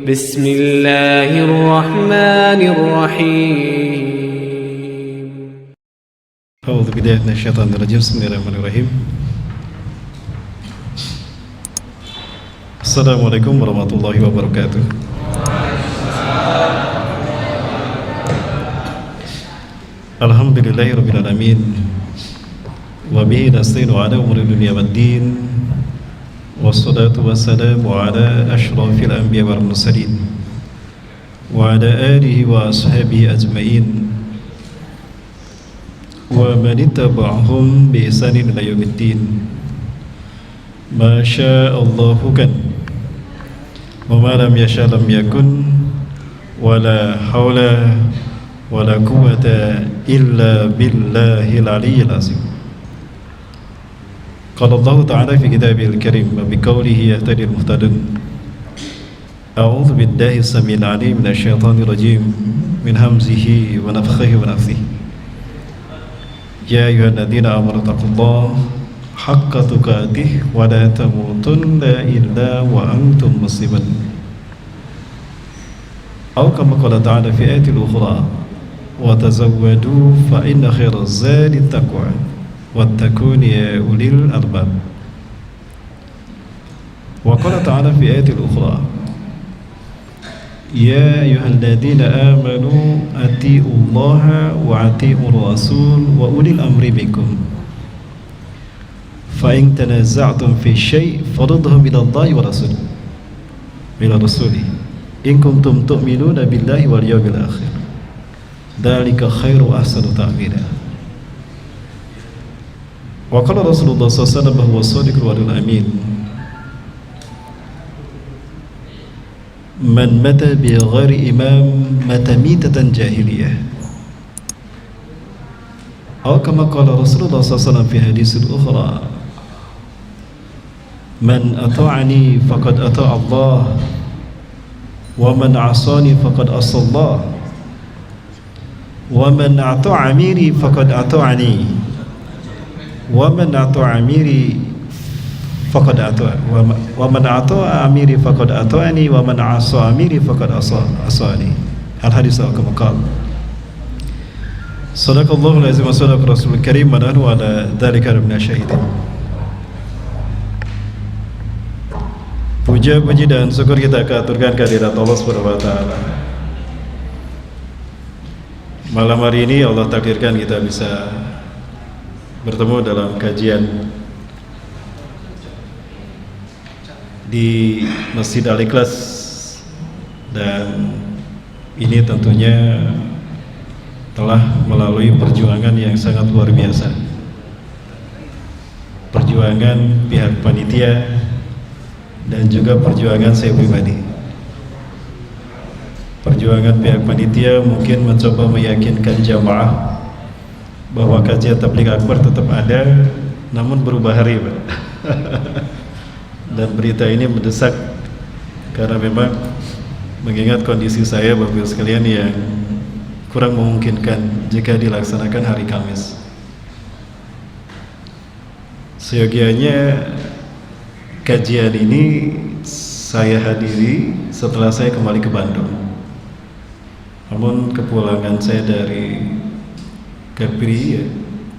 بسم الله الرحمن الرحيم. أعوذ بالله من الشيطان الرجيم. بسم الله الرحمن الرحيم. Assalamualaikum warahmatullahi wabarakatuh. Alhamdulillahi rabbil alamin. Wa bihi nasta'inu ala umuri dunya waddin. Wassalatu wassalamu ala ashrafil anbiya wal mursalin wa ala alihi wa ashabihi ajma'in wa man ittaba'ahum bi ihsanin ila yaumiddin. Ma sya'allahu kan wa ma lam yasha' lam yakun wa la hawla wa la quwwata illa billahil aliyyil azim. Qala Allah Ta'ala fi kitabihil karim wa biqawlihi yahtadil muhtadun. A'udzu billahi as-sami'il 'alim minasy syaithanir rajim min hamzihi wa nafthihi wa nafthihi. Ya ayyuhalladzina amanu taqullaha haqqa tuqatih wa la tamutunna illa wa antum muslimun. Aw kama qala ta'ala fi ayatil ukhra wa tazawwadu fa inna khairaz zadi taqwa wattaqun ya ulil albab. Wa qala ta'ala fi ayatil ukhra ya ayyuhalladzina amanu atiiullaha wa atiiur rasul wa ulil amri minkum fa in tanaza'tum fi syai' farudhu minallahi wa rasul ila rasuli in kuntum tu'minuna billahi wal yawmil akhir dzalika khairu wa ahsanu ta'wila. Wa qala Rasulullah sallallahu alaihi wasallam huwa shadiqul wa'dul amin. Man mata bi ghairi imam mata mitatan jahiliyah. Atau kama qala Rasulullah sallallahu alaihi wasallam fi haditsin ukhra, man ata'ani faqad ata'a Allah wa man 'asani faqad 'asa Allah wa man ata'a amiri faqad ata'ani wa man ata'a amiri faqad ata'a wa man ata'a amiri faqad ata'ani wa man 'asa amiri faqad asani. Al-hadits al-kamaqal. Sadaqallahul azim wa sadaqa rasulul karim wa nahnu ala dzalika minasyahidin. Puja puji dan syukur kita aturkan kehadirat Allah Subhanahu wa taala. Malam hari ini Allah takdirkan kita bisa bertemu dalam kajian di Masjid Al-Ikhlas, dan ini tentunya telah melalui perjuangan yang sangat luar biasa, perjuangan pihak panitia dan juga perjuangan saya pribadi. Perjuangan pihak panitia mungkin mencoba meyakinkan jamaah bahwa kajian tabligh akbar tetap ada, namun berubah hari, Pak. Dan berita ini mendesak karena memang mengingat kondisi saya, Bapak Ibu sekalian, yang kurang memungkinkan jika dilaksanakan hari Kamis. Seyogianya kajian ini saya hadiri setelah saya kembali ke Bandung. Namun kepulangan saya dari Kepri, ya,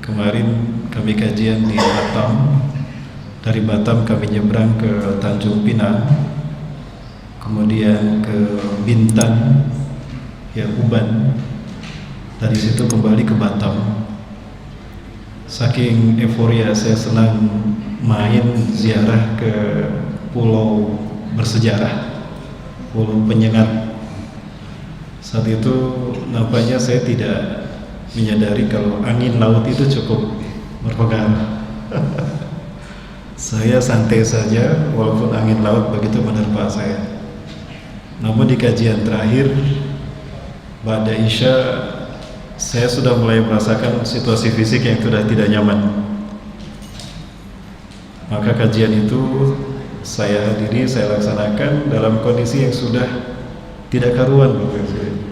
kemarin kami kajian di Batam. Dari Batam kami nyebrang ke Tanjung Pinang, kemudian ke Bintan, ya, Uban. Dari situ kembali ke Batam. Saking euforia saya senang main ziarah ke pulau bersejarah, pulau penyengat. Saat itu nampaknya saya tidak menyadari kalau angin laut itu cukup berpengaruh. Saya santai saja walaupun angin laut begitu menerpa saya. Namun di kajian terakhir ba'da Isya, saya sudah mulai merasakan situasi fisik yang sudah tidak nyaman. Maka kajian itu saya hadiri, saya laksanakan dalam kondisi yang sudah tidak karuan, Bapak Ibu.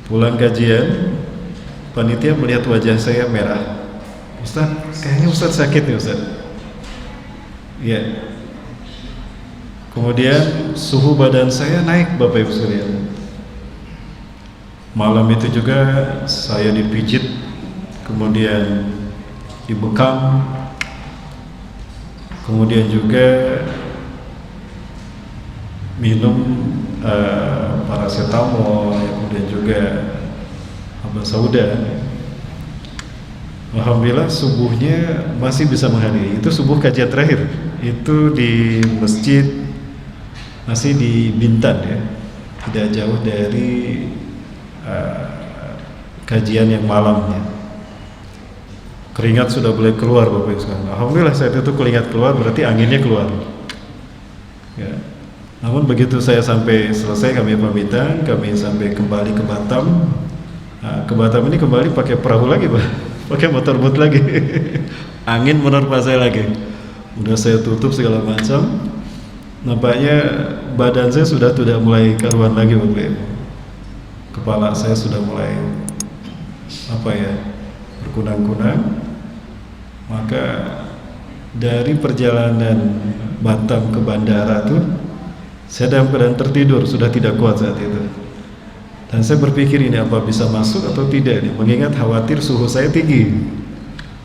Pulang kajian, panitia melihat wajah saya merah. Ustaz, kayaknya Ustaz sakit nih, Ustaz. Ya. Kemudian suhu badan saya naik, Bapak Ibu sekalian. Malam itu juga saya dipijit, kemudian dibekam, kemudian juga minum paracetamol, kemudian juga obat sauda. Alhamdulillah subuhnya masih bisa menghadiri. Itu subuh kajian terakhir. Itu di masjid, masih di Bintan ya, tidak jauh dari kajian yang malamnya. Keringat sudah boleh keluar, Bapak Ibu sekalian. Alhamdulillah saat itu keringat keluar, berarti anginnya keluar ya. Namun begitu saya sampai selesai, kami pamitan, kami sampai kembali ke Batam. Nah, ke Batam ini kembali pakai perahu lagi, Pak, pakai motorboat lagi. Angin menerpa saya lagi. Udah saya tutup segala macam. Nampaknya badan saya sudah tidak mulai karuan lagi, Bapak Ibu. Kepala saya sudah mulai berkunang-kunang. Maka dari perjalanan Batam ke bandara tuh saya dalam keadaan tertidur, sudah tidak kuat saat itu. Dan saya berpikir ini apa bisa masuk atau tidak nih, mengingat khawatir suhu saya tinggi.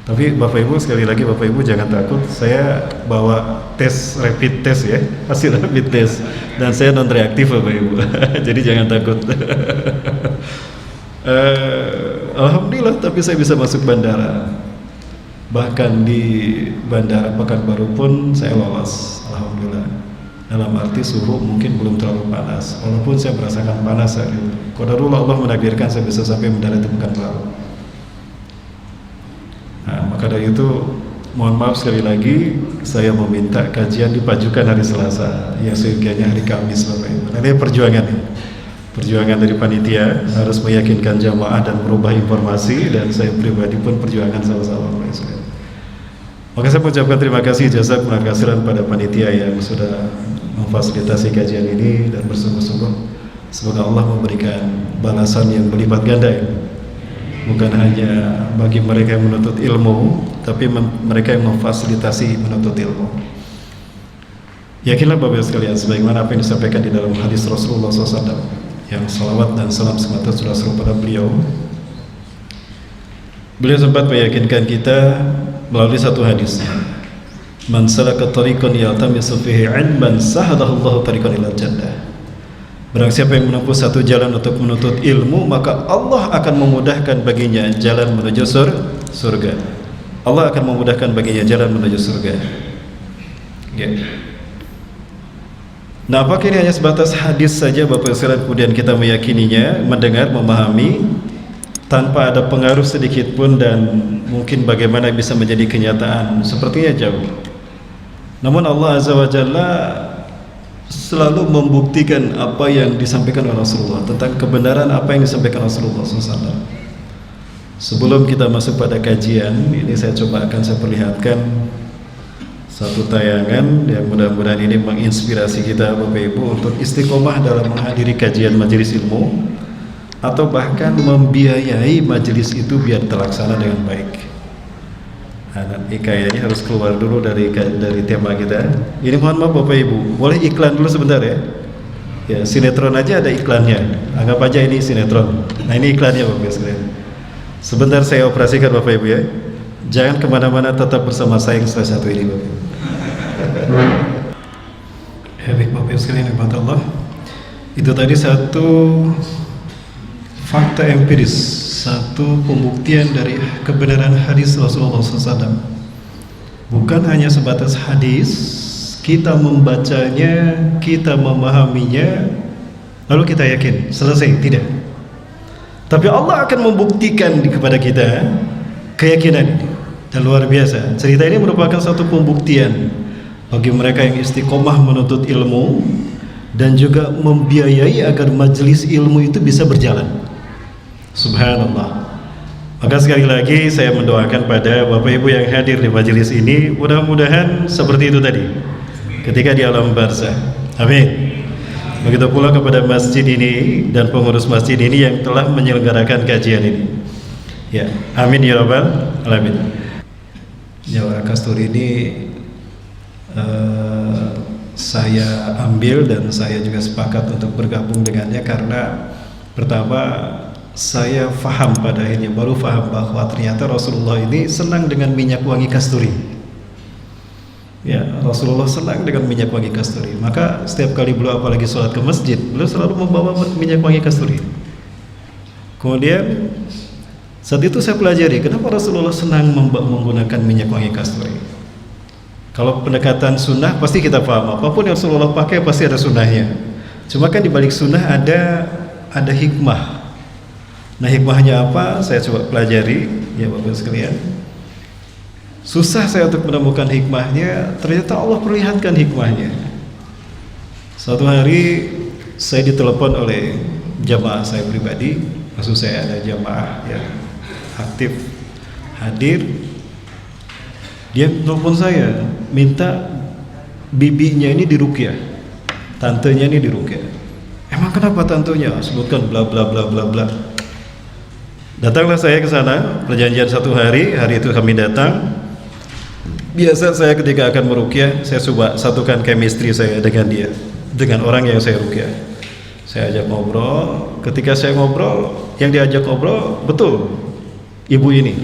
Tapi Bapak Ibu, sekali lagi Bapak Ibu jangan takut, saya bawa tes, rapid test ya, hasil rapid test, dan saya non reaktif Bapak Ibu. Jadi jangan takut. Alhamdulillah, tapi saya bisa masuk bandara. Bahkan di bandara Pekanbaru pun saya lolos, alhamdulillah. Dalam arti suhu mungkin belum terlalu panas, walaupun saya merasakan panas saat itu. Qadarullah, Allah menakdirkan saya bisa sampai mendarat di Pekanbaru. Nah, maka dari itu mohon maaf sekali lagi, saya meminta kajian dipajukan hari Selasa, yang seyogianya hari Kamis, Bapak Ibu. Nah, ini perjuangan dari panitia, harus meyakinkan jamaah dan merubah informasi, dan saya pribadi pun perjuangan sama-sama, Bapak Ibu. Maka saya mengucapkan terima kasih jazakumullah khairan pada panitia yang sudah memfasilitasi kajian ini dan bersungguh-sungguh. Semoga Allah memberikan balasan yang berlipat ganda ya. Bukan hanya bagi mereka yang menuntut ilmu, tapi mereka yang memfasilitasi menuntut ilmu. Yakinlah Bapak Ibu sekalian, sebagaimana apa yang disampaikan di dalam hadis Rasulullah SAW, yang salawat dan salam semata sudah seru pada beliau. Beliau sempat meyakinkan kita melalui satu hadis, man salaka tariqan yaltamisu fihi 'ilman sahalahu Allahu tariqan ilal jannah. Barang siapa yang menempuh satu jalan untuk menuntut ilmu, maka Allah akan memudahkan baginya jalan menuju surga. Allah akan memudahkan baginya jalan menuju surga. Ya. Nah, apakah ini hanya sebatas hadis saja Bapak sekalian kemudian kita meyakininya, mendengar, memahami tanpa ada pengaruh sedikit pun, dan mungkin bagaimana bisa menjadi kenyataan? Sepertinya jauh. Namun Allah Azza wa Jalla selalu membuktikan apa yang disampaikan oleh Rasulullah, tentang kebenaran apa yang disampaikan Rasulullah SAW. Sebelum kita masuk pada kajian ini, saya coba akan saya perlihatkan satu tayangan yang mudah-mudahan ini menginspirasi kita Bapak Ibu untuk istiqomah dalam menghadiri kajian majelis ilmu, atau bahkan membiayai majelis itu biar terlaksana dengan baik. Nah, kayaknya harus keluar dulu dari tema kita. Ini mohon maaf Bapak Ibu, boleh iklan dulu sebentar ya? Ya, sinetron aja ada iklannya. Anggap aja ini sinetron. Nah, ini iklannya Bapak Ibu sekalian. Sebentar saya operasikan Bapak Ibu ya. Jangan kemana-mana, tetap bersama saya yang setelah satu ini Bapak Ibu. Ya, baik Bapak Ibu sekalian, Allah. Itu tadi satu fakta empiris, satu pembuktian dari kebenaran hadis Rasulullah SAW. Bukan hanya sebatas hadis, kita membacanya, kita memahaminya, lalu kita yakin, selesai, tidak. Tapi Allah akan membuktikan kepada kita keyakinan ini. Dan luar biasa, cerita ini merupakan satu pembuktian bagi mereka yang istiqomah menuntut ilmu, dan juga membiayai agar majelis ilmu itu bisa berjalan. Subhanallah. Maka sekali lagi saya mendoakan pada Bapak Ibu yang hadir di majelis ini, mudah-mudahan seperti itu tadi ketika di alam barzah. Amin. Begitu pula kepada masjid ini dan pengurus masjid ini yang telah menyelenggarakan kajian ini. Ya, amin ya rabbal alamin. Jawara Kasturi ini saya ambil dan saya juga sepakat untuk bergabung dengannya karena pertama saya faham pada akhirnya, baru faham bahwa ternyata Rasulullah ini senang dengan minyak wangi kasturi. Ya, Rasulullah senang dengan minyak wangi kasturi. Maka setiap kali beliau apalagi sholat ke masjid, beliau selalu membawa minyak wangi kasturi. Kemudian saat itu saya pelajari kenapa Rasulullah senang menggunakan minyak wangi kasturi. Kalau pendekatan sunnah pasti kita paham, apapun yang Rasulullah pakai pasti ada sunnahnya. Cuma kan di balik sunnah ada hikmah. Nah, hikmahnya apa? Saya coba pelajari, ya Bapak sekalian. Susah saya untuk menemukan hikmahnya, ternyata Allah perlihatkan hikmahnya. Suatu hari saya ditelepon oleh jamaah saya pribadi, maksud saya ada jamaah yang aktif hadir. Dia telepon saya, minta bibinya ini diruqyah, tantenya ini diruqyah. Emang kenapa tantenya? Sebutkan bla bla bla bla bla. Datanglah saya ke sana, perjanjian 1 hari itu kami datang. Biasa saya ketika akan meruqyah, saya coba satukan chemistry saya dengan dia, dengan orang yang saya ruqyah. Saya ajak ngobrol, ketika saya ngobrol, yang diajak ngobrol betul ibu ini.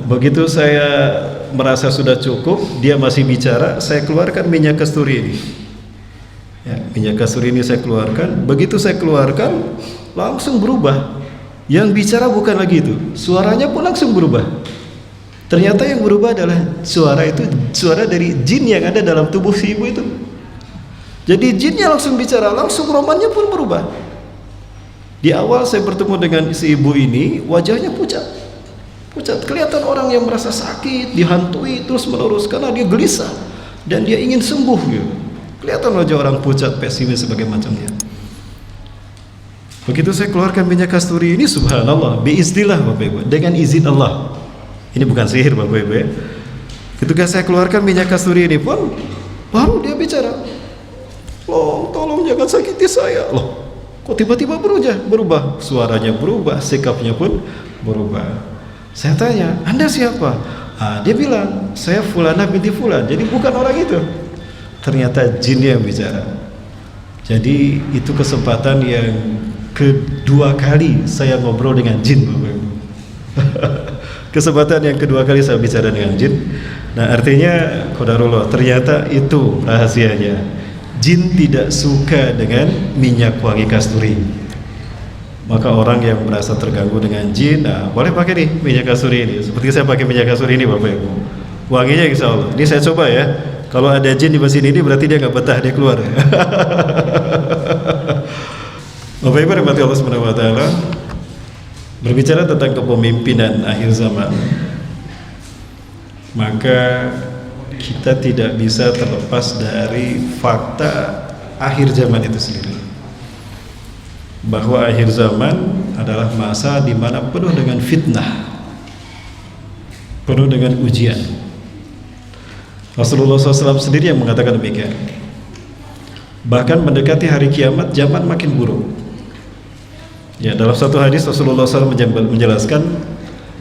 Begitu saya merasa sudah cukup, dia masih bicara, saya keluarkan minyak kasturi ini. Ya, minyak kasturi ini saya keluarkan, begitu saya keluarkan, langsung berubah. Yang bicara bukan lagi itu, suaranya pun langsung berubah. Ternyata yang berubah adalah suara dari jin yang ada dalam tubuh si ibu itu. Jadi jinnya langsung bicara, langsung romannya pun berubah. Di awal saya bertemu dengan si ibu ini, wajahnya pucat, kelihatan orang yang merasa sakit, dihantui terus menerus karena dia gelisah dan dia ingin sembuh gitu. Kelihatan wajah orang pucat, pesimis sebagai macamnya. Begitu saya keluarkan minyak kasturi ini, subhanallah, biiznillah Bapak Ibu, dengan izin Allah. Ini bukan sihir Bapak Ibu ya. Ketika saya keluarkan minyak kasturi ini pun, baru dia bicara, "Loh, tolong jangan sakiti saya." Loh, kok tiba-tiba berubah? Suaranya berubah, sikapnya pun berubah. Saya tanya, "Anda siapa?" Dia bilang, "Saya Fulana binti Fulan." Jadi bukan orang itu. Ternyata jin yang bicara. Jadi itu kesempatan yang kedua kali saya ngobrol dengan jin Bapak Ibu. Kesempatan yang kedua kali saya bicara dengan jin. Nah, artinya qadarullah, ternyata itu rahasianya. Jin tidak suka dengan minyak wangi kasturi. Maka orang yang merasa terganggu dengan jin, boleh pakai nih minyak kasturi ini. Seperti saya pakai minyak kasturi ini Bapak Ibu. Wanginya insya Allah. Ini saya coba ya. Kalau ada jin di mesin ini berarti dia nggak betah, dia keluar. Bapak Ibu rahmati Allah Subhanahu wa taala, berbicara tentang kepemimpinan akhir zaman, maka kita tidak bisa terlepas dari fakta akhir zaman itu sendiri. Bahwa akhir zaman adalah masa di mana penuh dengan fitnah, penuh dengan ujian. Rasulullah SAW sendiri yang mengatakan demikian. Bahkan mendekati hari kiamat, zaman makin buruk. Ya, dalam satu hadis Rasulullah SAW menjelaskan,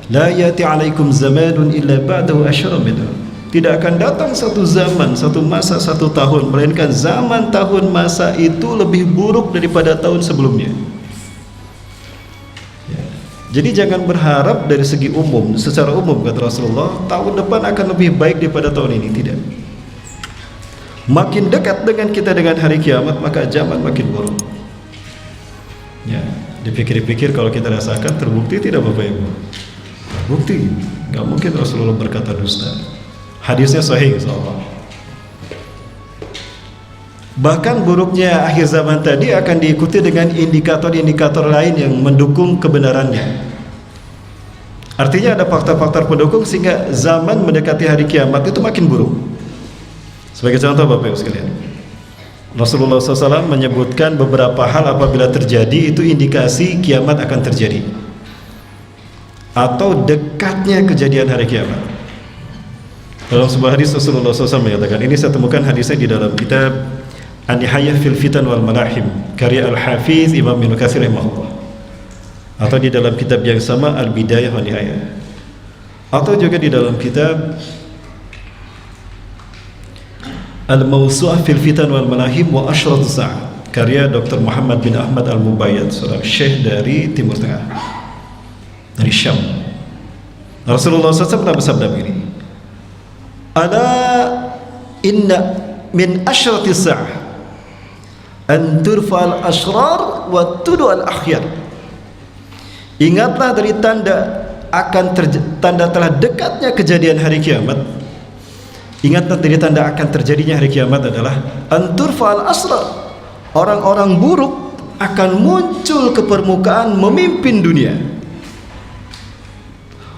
"La yati alaikum zamanun illa ba'dahu asyara minhu." Tidak akan datang satu zaman, satu masa, satu tahun, melainkan zaman tahun masa itu lebih buruk daripada tahun sebelumnya. Ya. Jadi jangan berharap dari segi umum, secara umum kata Rasulullah, tahun depan akan lebih baik daripada tahun ini, tidak. Makin dekat dengan kita dengan hari kiamat, maka zaman makin buruk. Ya. Dipikir-pikir kalau kita rasakan, terbukti tidak Bapak Ibu? Terbukti, nggak mungkin Rasulullah berkata dusta. Hadisnya sahih insyaallah. Bahkan buruknya akhir zaman tadi akan diikuti dengan indikator-indikator lain yang mendukung kebenarannya. Artinya ada faktor-faktor pendukung sehingga zaman mendekati hari kiamat itu makin buruk. Sebagai contoh Bapak Ibu sekalian, Rasulullah SAW menyebutkan beberapa hal apabila terjadi itu indikasi kiamat akan terjadi atau dekatnya kejadian hari kiamat. Dalam sebuah hadis Rasulullah SAW menyatakan, ini saya temukan hadisnya di dalam kitab An-Nihayah fil Fitan wal Malahim karya Al-Hafiz Imam Ibnu Katsir rahimahullah, atau di dalam kitab yang sama Al-Bidayah wal Nihayah, atau juga di dalam kitab Al-Mawsu'ah fil Fitan wal Malahim wa Ashratu Sa'ah, karya Dr. Muhammad bin Ahmad Al-Mubayyad, seorang syekh dari Timur Tengah, dari Syam. Rasulullah SAW pernah bersabda begini, ala inna min ashrati sa'ah an turfa'al ashrar wa tudu'al akhyar. Ingatlah dari tanda tanda telah dekatnya kejadian hari kiamat. Ingatlah dari tanda akan terjadinya hari kiamat adalah an turfa'al ashrar, orang-orang buruk akan muncul ke permukaan memimpin dunia.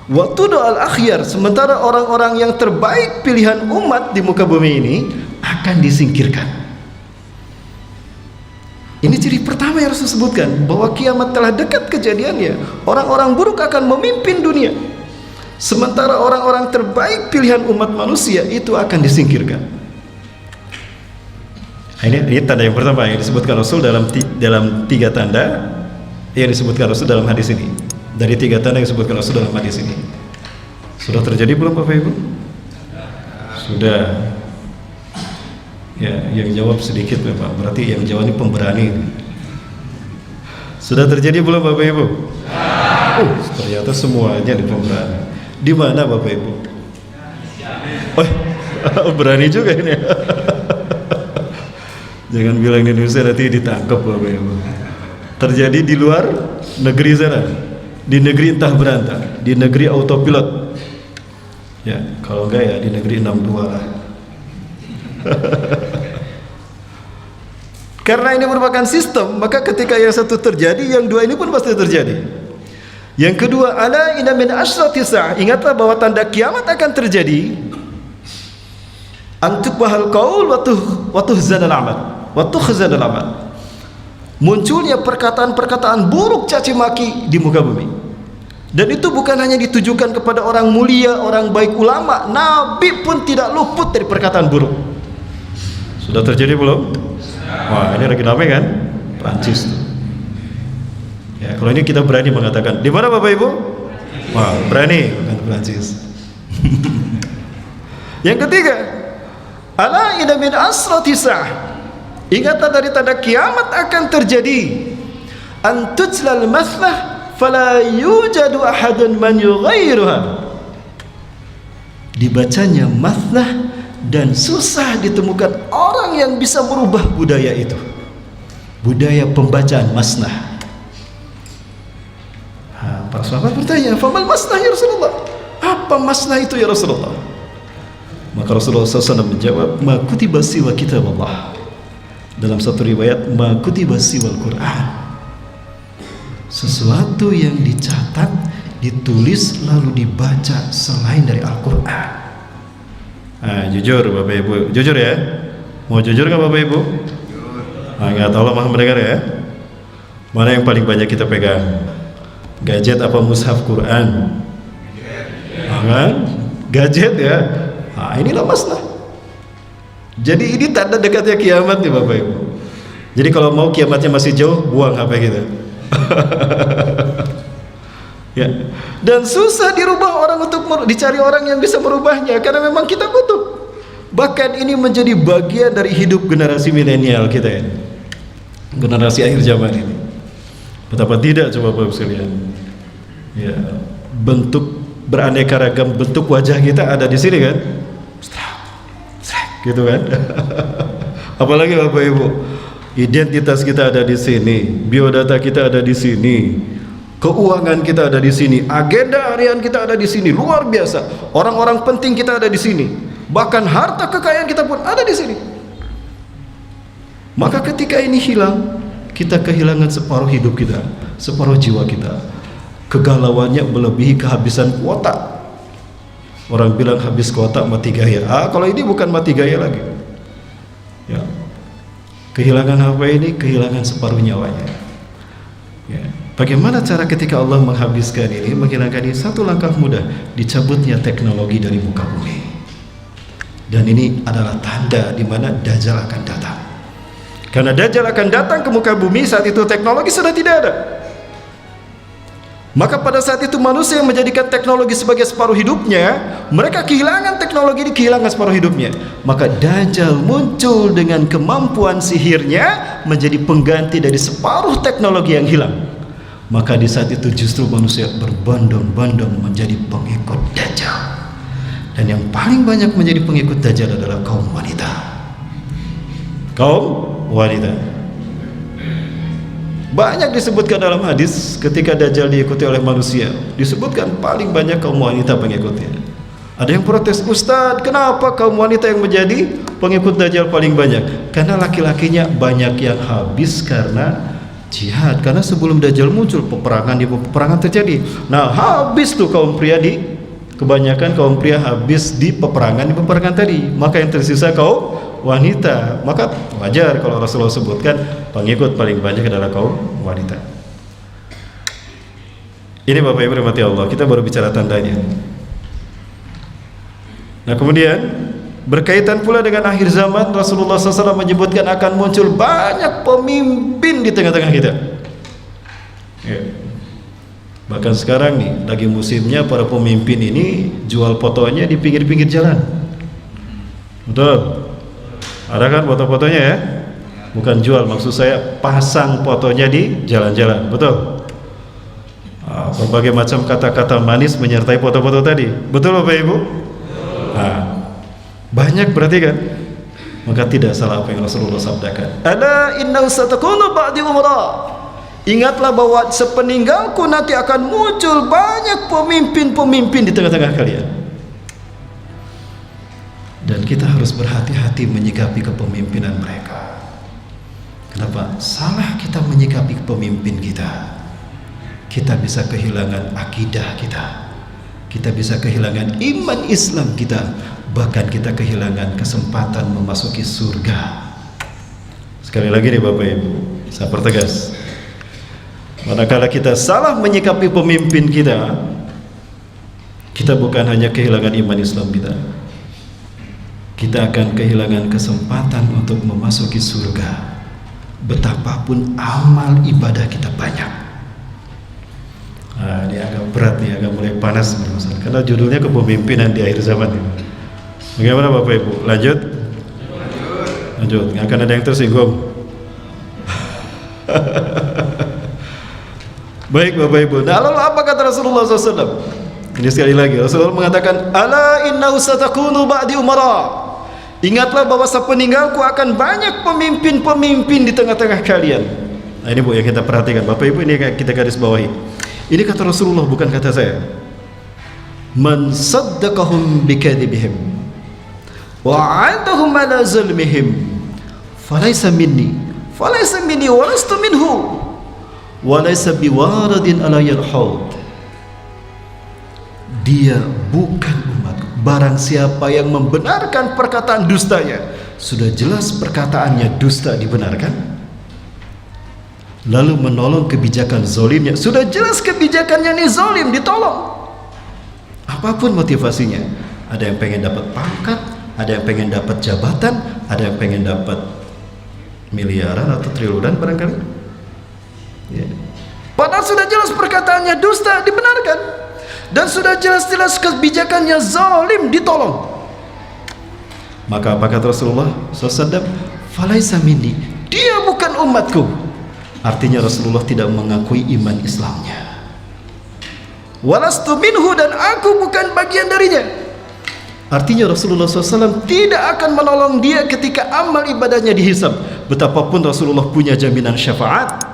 Wa tudu'al akhyar, sementara orang-orang yang terbaik pilihan umat di muka bumi ini akan disingkirkan. Ini ciri pertama yang Rasul sebutkan, bahwa kiamat telah dekat kejadiannya. Orang-orang buruk akan memimpin dunia, sementara orang-orang terbaik pilihan umat manusia itu akan disingkirkan. Ini tanda yang pertama yang disebutkan Rasul dalam 3 tanda yang disebutkan Rasul dalam hadis ini. Dari 3 tanda yang disebutkan Rasul dalam hadis ini. Sudah terjadi belum Bapak Ibu? Sudah. Ya, yang jawab sedikit Bapak. Berarti yang jawab ini pemberani. Sudah terjadi belum Bapak Ibu? Ternyata semuanya di pemberani. Di mana Bapak Ibu? Oh, berani juga ini. Jangan bilang di Indonesia nanti ditangkap Bapak Ibu. Terjadi di luar negeri sana, di negeri entah berantah, di negeri autopilot. Ya, kalau enggak ya di negeri 62 lah. Karena ini merupakan sistem, maka ketika yang satu terjadi, yang dua ini pun pasti terjadi. Yang kedua, ala inna min asyrati sa'ah, ingatlah bahwa tanda kiamat akan terjadi. Antukbahal qaul wa tuhzanal amal, wa tukhzanal amal. Munculnya perkataan-perkataan buruk caci maki di muka bumi. Dan itu bukan hanya ditujukan kepada orang mulia, orang baik, ulama. Nabi pun tidak luput dari perkataan buruk. Sudah terjadi belum? Wah, ini lagi ramai kan? Prancis tuh. Ya, kalau ini kita berani mengatakan, di mana Bapak Ibu? Wah, berani bukan Prancis. Yang ketiga, ala inna min asrati sa'ah, ingatlah dari tanda kiamat akan terjadi. Antujlal maslah fala yujadu ahadun man yughayyiruha. Dibacanya maslah dan susah ditemukan orang yang bisa merubah budaya itu. Budaya pembacaan masnah. Para sahabat bertanya, "Famal masnah ya Rasulullah?" Apa masnah itu ya Rasulullah? Maka Rasulullah SAW menjawab, "Ma kutiba siwa kitaballah." Dalam satu riwayat, "Ma kutiba siwal Quran." Sesuatu yang dicatat, ditulis lalu dibaca selain dari Al-Quran. Jujur Bapak Ibu, jujur ya. Mau jujur nggak Bapak Ibu? Nggak tahu lah mereka ya. Mana yang paling banyak kita pegang? Gadget apa mushaf Quran? Kan? Gadget ya. Inilah masnah. Jadi ini tanda dekatnya kiamat nih Bapak Ibu. Jadi kalau mau kiamatnya masih jauh, buang HP kita. Ya. Dan susah dirubah orang, untuk dicari orang yang bisa merubahnya, karena memang kita butuh. Bahkan ini menjadi bagian dari hidup generasi milenial kita ya. Generasi akhir zaman ini. Betapa tidak coba Bapak sekalian. Ya, bentuk beraneka ragam bentuk wajah kita ada di sini kan? Gitu kan? Apalagi Bapak Ibu, identitas kita ada di sini, biodata kita ada di sini, keuangan kita ada di sini, agenda harian kita ada di sini, luar biasa. Orang-orang penting kita ada di sini, bahkan harta kekayaan kita pun ada di sini. Maka ketika ini hilang, kita kehilangan separuh hidup kita, separuh jiwa kita. Kegalauannya melebihi kehabisan kuota. Orang bilang habis kuota mati gaya. Kalau ini bukan mati gaya lagi. Ya. Kehilangan apa ini? Kehilangan separuh nyawanya. Ya. Bagaimana cara ketika Allah menghabiskan ini, menghilangkan ini? Satu langkah mudah, dicabutnya teknologi dari muka bumi. Dan ini adalah tanda di mana Dajjal akan datang. Karena Dajjal akan datang ke muka bumi, saat itu teknologi sudah tidak ada. Maka pada saat itu manusia yang menjadikan teknologi sebagai separuh hidupnya, mereka kehilangan teknologi ini, kehilangan separuh hidupnya. Maka Dajjal muncul dengan kemampuan sihirnya menjadi pengganti dari separuh teknologi yang hilang. Maka di saat itu justru manusia berbondong-bondong menjadi pengikut Dajjal. Dan yang paling banyak menjadi pengikut Dajjal adalah kaum wanita. Kaum wanita. Banyak disebutkan dalam hadis ketika Dajjal diikuti oleh manusia, disebutkan paling banyak kaum wanita pengikutnya. Ada yang protes, Ustadz, kenapa kaum wanita yang menjadi pengikut Dajjal paling banyak? Karena laki-lakinya banyak yang habis karena jihad. Karena sebelum Dajjal muncul, peperangan terjadi. Nah, habis tuh kaum pria kebanyakan kaum pria habis di peperangan tadi. Maka yang tersisa kaum wanita. Maka wajar kalau Rasulullah sebutkan pengikut paling banyak adalah kaum wanita. Ini Bapak Ibu rahmati Allah, kita baru bicara tandanya. Nah kemudian berkaitan pula dengan akhir zaman, Rasulullah SAW menyebutkan akan muncul banyak pemimpin di tengah-tengah kita. Ya. Bahkan sekarang nih lagi musimnya para pemimpin ini jual fotonya di pinggir-pinggir jalan. Betul? Ada kan foto-fotonya ya? Bukan jual, maksud saya pasang fotonya di jalan-jalan. Betul? Berbagai macam kata-kata manis menyertai foto-foto tadi. Betul Bapak Ibu? Nah, banyak berarti kan? Maka tidak salah apa yang Rasulullah sabdakan. Ala innahu satakunu ba'di umara. Ingatlah bahwa sepeninggalku nanti akan muncul banyak pemimpin-pemimpin di tengah-tengah kalian. Dan kita harus berhati-hati menyikapi kepemimpinan mereka. Kenapa? Salah kita menyikapi pemimpin kita, kita bisa kehilangan akidah kita, kita bisa kehilangan iman Islam kita, bahkan kita kehilangan kesempatan memasuki surga. Sekali lagi nih Bapak Ibu, saya pertegas, manakala kita salah menyikapi pemimpin kita, kita bukan hanya kehilangan iman Islam kita akan kehilangan kesempatan untuk memasuki surga, betapapun amal ibadah kita banyak. Nah, ini agak berat nih, agak mulai panas karena judulnya kepemimpinan di akhir zaman. Bagaimana Bapak Ibu? Lanjut? Nggak akan ada yang tersinggung. Baik Bapak Ibu. Nah lalu apa kata Rasulullah SAW? Ini sekali lagi Rasulullah mengatakan, ala innahu satakunu ba'di umara. Ingatlah bahwa sepeninggalku akan banyak pemimpin-pemimpin di tengah-tengah kalian. Nah ini Bu yang kita perhatikan Bapak Ibu, ini kita garis bawahi. Ini kata Rasulullah, bukan kata saya. Man saddaqahum bikadzibihim wa 'adahum ala zulmihim falaysa minni wa lastu minhu wa laysa biwaradin ala al-haud. Dia bukan umatku. Barang siapa yang membenarkan perkataan dustanya, sudah jelas perkataannya dusta dibenarkan, lalu menolong kebijakan zolimnya, sudah jelas kebijakannya ini zolim, ditolong. Apapun motivasinya, ada yang pengen dapat pangkat, ada yang pengen dapat jabatan, ada yang pengen dapat miliaran atau triliunan barangkali ya. Padahal sudah jelas perkataannya dusta, dibenarkan. Dan sudah jelas-jelas kebijakannya zalim, ditolong. Maka apa kata Rasulullah SAW? Falaisa minni, dia bukan umatku. Artinya Rasulullah tidak mengakui iman Islamnya. Walastu minhu, dan aku bukan bagian darinya. Artinya Rasulullah SAW tidak akan menolong dia ketika amal ibadahnya dihisab. Betapapun Rasulullah punya jaminan syafaat,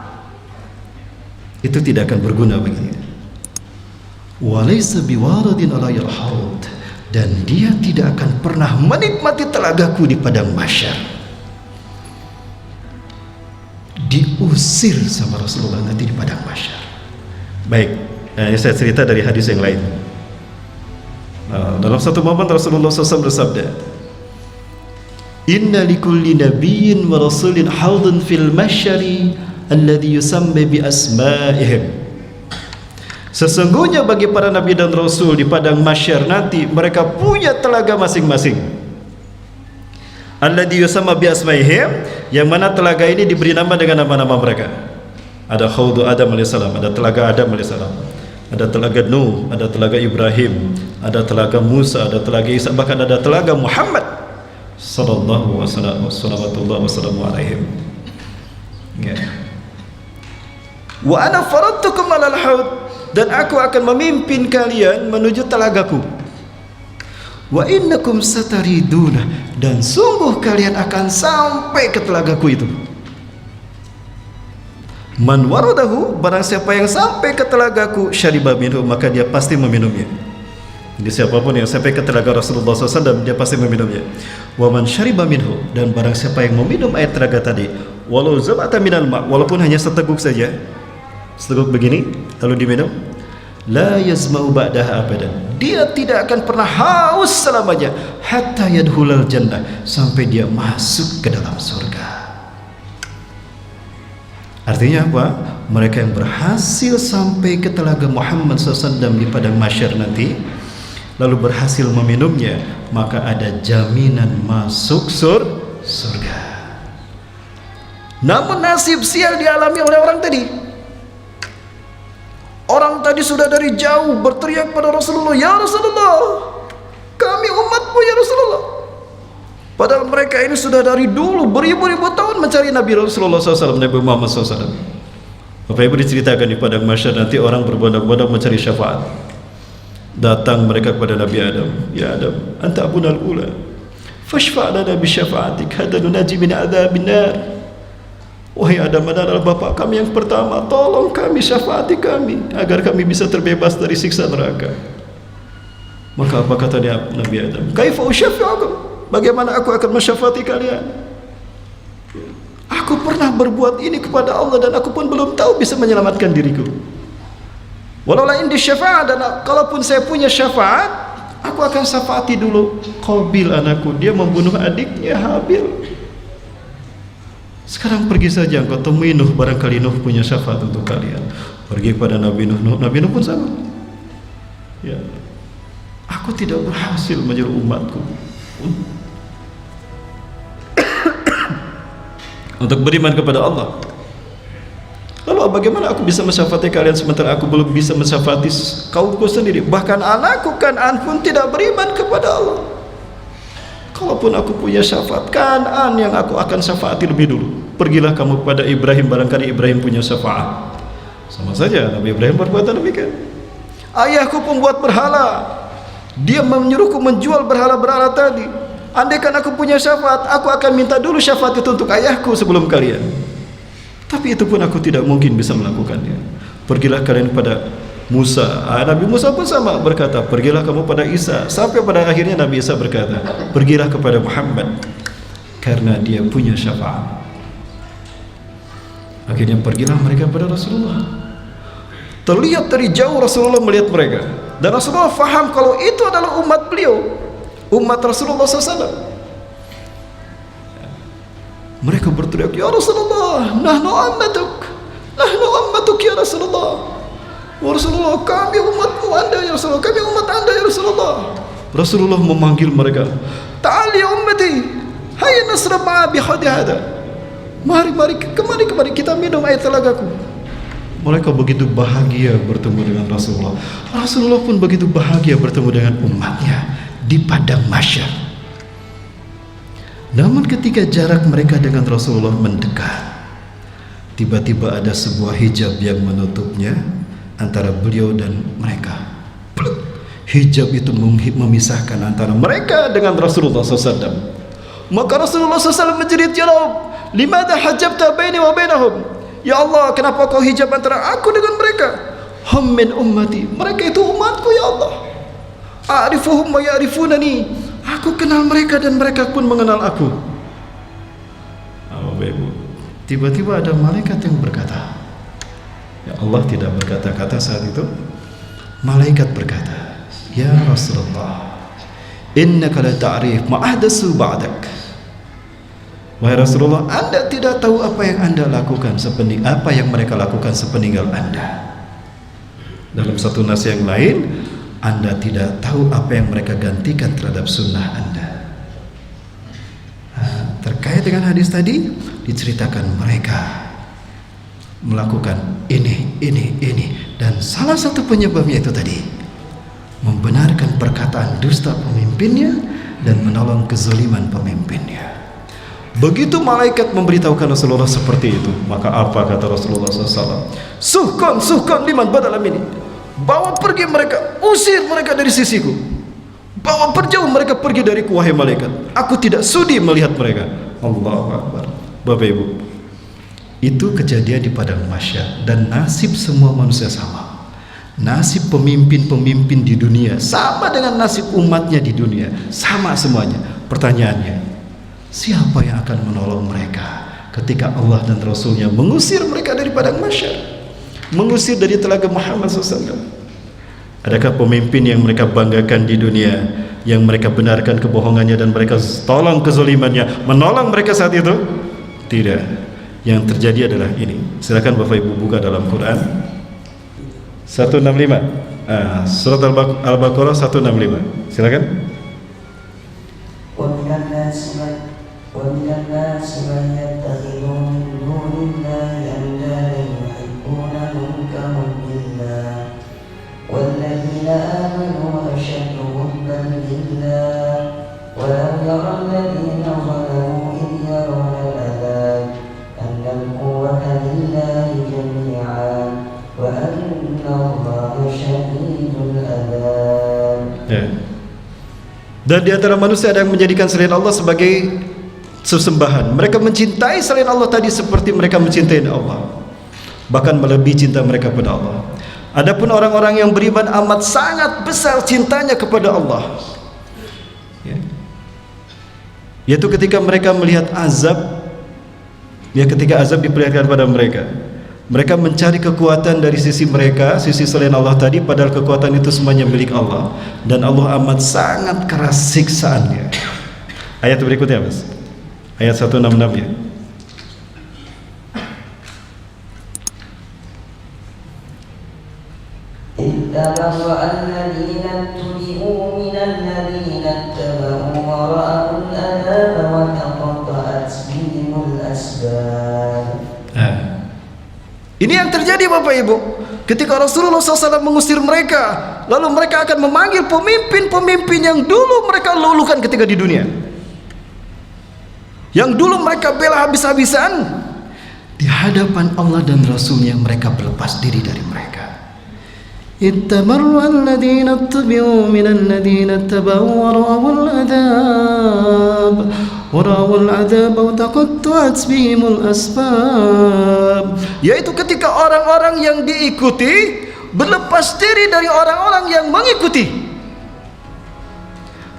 itu tidak akan berguna baginya. Walaysa biwaradin alayal haud, dan dia tidak akan pernah menikmati telagaku di padang mahsyar. Diusir sama Rasulullah nanti di padang mahsyar. Baik, ini saya cerita dari hadis yang lain. Dalam satu momen Rasulullah SAW bersabda, inna likulli nabiyyin wa rasulin haudun fil mahsyari alladhi yusamma bi asma'ihim. Sesungguhnya bagi para nabi dan rasul di padang mahsyar nanti mereka punya telaga masing-masing. Alladhi yusamma bi asma'ihim, yang mana telaga ini diberi nama dengan nama-nama mereka. Ada khaudu Adam alaihissalam, ada telaga Adam alaihissalam. ada telaga Nuh, ada telaga Ibrahim, ada telaga Musa, ada telaga Isa, bahkan ada telaga Muhammad sallallahu wasallam alaihim. Ya. Wa ana faradtukum alal haud, dan aku akan memimpin kalian menuju telagaku. Wa innakum satariduna, dan sungguh kalian akan sampai ke telagaku itu. Man waradahu, barang siapa yang sampai ke telagaku, syariba minhu, maka dia pasti meminumnya. Jadi siapapun yang sampai ke telaga Rasulullah SAW, dia pasti meminumnya. Wa man syariba minhu, dan barang siapa yang meminum air telaga tadi, walau zab'atan minal ma', walaupun hanya seteguk saja, seteguk begini, lalu diminum, la yazma'u ba'daha abadan, dia tidak akan pernah haus selamanya, hatta yadkhulal jannah, sampai dia masuk ke dalam surga. Artinya apa? Mereka yang berhasil sampai ke telaga Muhammad SAW di padang mahsyar nanti, lalu berhasil meminumnya, maka ada jaminan masuk surga. Namun nasib sial dialami oleh orang tadi. Orang tadi sudah dari jauh berteriak pada Rasulullah, "Ya Rasulullah, kami umatmu ya Rasulullah." Padahal mereka ini sudah dari dulu beribu-ribu tahun mencari Nabi Rasulullah SAW, Nabi Muhammad SAW. Bapak Ibu, diceritakan di padang mahsyar nanti orang berbondong-bondong mencari syafaat. Datang mereka kepada Nabi Adam, "Ya Adam, anta abunal ula, fashfa' lana bi syafa'atik hatta nunaji min adzabin nar." Wahai Adam, adalah bapak kami yang pertama, tolong kami, syafaati kami agar kami bisa terbebas dari siksa neraka. Maka apa kata Nabi Adam? Kaifa usyafi'ukum? Bagaimana aku akan mensyafaati kalian? Aku pernah berbuat ini kepada Allah dan aku pun belum tahu bisa menyelamatkan diriku. Walaulah indi syafa'at, dan kalaupun saya punya syafaat, aku akan syafaati dulu Qabil anakku, dia membunuh adiknya Habil. Sekarang pergi saja engkau temui Nuh, barangkali Nuh punya syafaat untuk kalian. Pergi pada Nabi Nuh, Nabi Nuh pun sama. Ya, aku tidak berhasil menyuruh umatku untuk beriman kepada Allah. Lalu bagaimana aku bisa mensyafaati kalian sementara aku belum bisa mensyafaati kaumku sendiri? Bahkan anakku Kan'an pun tidak beriman kepada Allah. Kalaupun aku punya syafaat, Kan'an yang aku akan syafaati lebih dulu. Pergilah kamu kepada Ibrahim, barangkali Ibrahim punya syafaat. Sama saja Nabi Ibrahim berkata demikian. Ayahku pembuat berhala, dia menyuruhku menjual berhala-berhala tadi. Andaikan aku punya syafaat, aku akan minta dulu syafaat itu untuk ayahku sebelum kalian. Tapi itu pun aku tidak mungkin bisa melakukannya. Pergilah kalian kepada Musa. Nabi Musa pun sama berkata, pergilah kamu pada Isa. Sampai pada akhirnya Nabi Isa berkata, pergilah kepada Muhammad, karena dia punya syafaat. Akhirnya pergilah mereka pada Rasulullah. Terlihat dari jauh Rasulullah melihat mereka, dan Rasulullah faham kalau itu adalah umat beliau, umat Rasulullah SAW. Mereka berteriak, "Ya Rasulullah, nahnu ummatuk, nahnu ummatuk ya Rasulullah." "Ya Rasulullah, kami umatmu Anda ya Rasulullah, kami umat Anda ya Rasulullah." Rasulullah memanggil mereka, "Ta'al ya ummati, hayya nasrab ma'a bi khadi hada." Mari kita minum air telagaku. Mereka begitu bahagia bertemu dengan Rasulullah. Rasulullah pun begitu bahagia bertemu dengan umatnya di padang mahsyar. Namun ketika jarak mereka dengan Rasulullah mendekat, tiba-tiba ada sebuah hijab yang menutupnya antara beliau dan mereka. Hijab itu memisahkan antara mereka dengan Rasulullah SAW. Maka Rasulullah SAW menjerit, "Ya Rabb, limadha hajabta baini wa bainahum?" Ya Allah, kenapa kau hijab antara aku dengan mereka? Hum min ummati, mereka itu umatku ya Allah. A'rifuhum wa ya'rifunani, aku kenal mereka dan mereka pun mengenal aku. Tiba-tiba ada malaikat yang berkata, ya Allah tidak berkata-kata saat itu. Malaikat berkata, "Ya Rasulullah, innaka la ta'rif ma ahdatsu ba'dak." Wahai Rasulullah, Anda tidak tahu apa yang Anda lakukan apa yang mereka lakukan sepeninggal Anda. Dalam satu nas yang lain, Anda tidak tahu apa yang mereka gantikan terhadap sunnah Anda. Terkait dengan hadis tadi, diceritakan melakukan ini, dan salah satu penyebabnya itu tadi membenarkan perkataan dusta pemimpinnya dan menolong kezaliman pemimpinnya. Begitu malaikat memberitahukan Rasulullah seperti itu, maka apa kata Rasulullah SAW? Suhkan liman badalam ini, bawa pergi mereka, usir mereka dari sisiku, bawa perjauh mereka pergi dariku wahai malaikat, aku tidak sudi melihat mereka. Allahu Akbar. Bapak Ibu, itu kejadian di padang mahsyar, dan nasib semua manusia sama. Nasib pemimpin-pemimpin di dunia sama dengan nasib umatnya di dunia, sama semuanya. Pertanyaannya, siapa yang akan menolong mereka ketika Allah dan Rasulnya mengusir mereka dari padang mahsyar, mengusir dari telaga Muhammad SAW? Adakah pemimpin yang mereka banggakan di dunia, yang mereka benarkan kebohongannya dan mereka tolong kezalimannya, menolong mereka saat itu? Tidak. Yang terjadi adalah ini. Silakan Bapak Ibu buka dalam Quran 165, surat Al-Baqarah 165. Silakan. ومن الناس من يتخذ من دون الله أندادا يحبونهم كحب الله والذين آمنوا أشد حبا لله ولو يرى الذين ظلموا إذ يرون العذاب أن القوة لله جميعا وأن الله شديد العذاب. Dan di antara manusia ada yang menjadikan selain Allah sebagai sesembahan. Mereka mencintai selain Allah tadi seperti mereka mencintai Allah, bahkan melebihi cinta mereka kepada Allah. Adapun orang-orang yang beriman amat sangat besar cintanya kepada Allah, yaitu ketika mereka melihat azab, ketika azab diperlihatkan pada mereka, mereka mencari kekuatan dari sisi mereka, sisi selain Allah tadi, padahal kekuatan itu semuanya milik Allah, dan Allah amat sangat keras siksaannya. Ayat berikutnya, Mas. Ayat 166 ya. تبرأ الذين اتبعوا من الذين اتبعوا ورأوا العذاب وتقطعت بهم الأسباب. Ini yang terjadi Bapak Ibu. Ketika Rasulullah SAW mengusir mereka, lalu mereka akan memanggil pemimpin-pemimpin yang dulu mereka luluhkan ketika di dunia, yang dulu mereka bela habis-habisan. Di hadapan Allah dan Rasulnya mereka berlepas diri dari mereka. Ittabarra alladhina ittabi'u minal ladhina ittaba'u wa ra'awul adab wa taqatta'at bihimul asbab. Yaitu ketika orang-orang yang diikuti berlepas diri dari orang-orang yang mengikuti,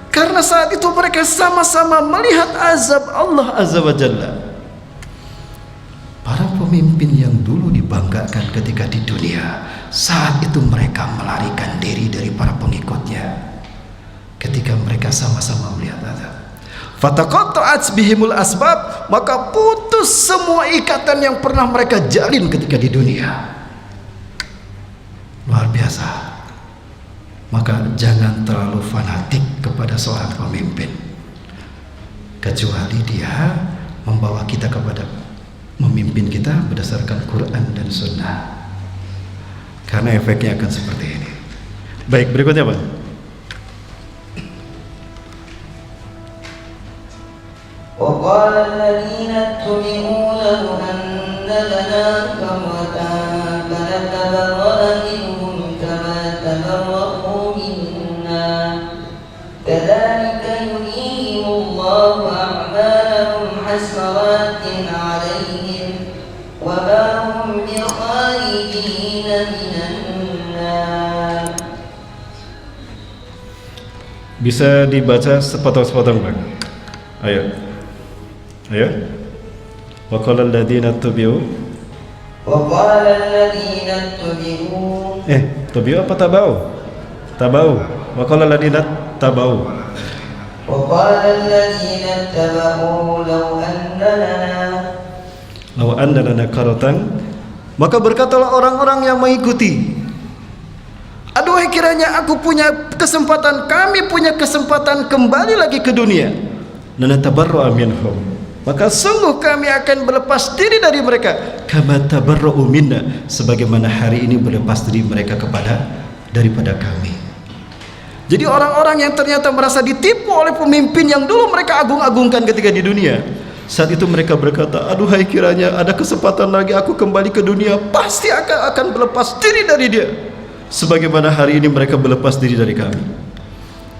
karena saat itu mereka sama-sama melihat azab Allah Azza wa Jalla. Para pemimpin yang dulu dibanggakan ketika di dunia, saat itu mereka melarikan diri dari para pengikutnya ketika mereka sama-sama melihat azab. Fataqatta'at bihimul asbab, maka putus semua ikatan yang pernah mereka jalin ketika di dunia. Luar biasa. Maka jangan terlalu fanatik kepada seorang pemimpin, kecuali dia membawa kita kepada memimpin kita berdasarkan Quran dan Sunnah, karena efeknya akan seperti ini. Baik, berikutnya Pak. وقال الذين اتبعوا له أن لنا كرة فنتبرأ منهم كما تبرأوا منا كذلك يريهم الله أعمالهم حسرات عليهم وما هم بخارجين من النار. Bisa dibaca sepotong-sepotong Pak. Ayo. Waqala alladziina tubi'u. Waqala alladziina tubi'u. Tubi'u apa tabau? Tabau. Waqala alladziina tabau. Waqala alladziina tabau law anna lana karatan. Maka berkatalah orang-orang yang mengikuti, aduhai kiranya aku punya kesempatan, kami punya kesempatan kembali lagi ke dunia. Nanatabarra'a minhum, maka sungguh kami akan berlepas diri dari mereka, kama tabarra'u minna, sebagaimana hari ini berlepas diri mereka daripada kami. Jadi orang-orang yang ternyata merasa ditipu oleh pemimpin yang dulu mereka agung-agungkan ketika di dunia, saat itu mereka berkata, aduhai kiranya ada kesempatan lagi aku kembali ke dunia, pasti akan berlepas diri dari dia, sebagaimana hari ini mereka berlepas diri dari kami.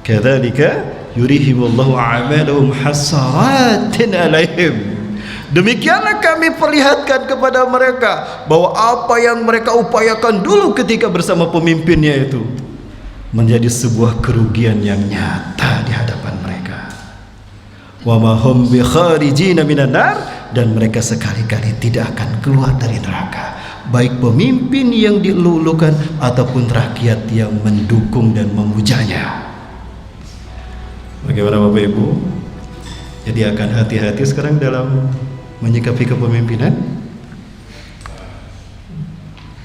Kadzalika yurihimullahu a'malahum hasaratin alaihim. Demikianlah kami perlihatkan kepada mereka bahwa apa yang mereka upayakan dulu ketika bersama pemimpinnya itu menjadi sebuah kerugian yang nyata di hadapan mereka. Wa ma hum bi kharijina minan nar, dan mereka sekali-kali tidak akan keluar dari neraka, baik pemimpin yang dielulukan ataupun rakyat yang mendukung dan memujanya. Bagaimana Bapak Ibu? Jadi akan hati-hati sekarang dalam menyikapi kepemimpinan.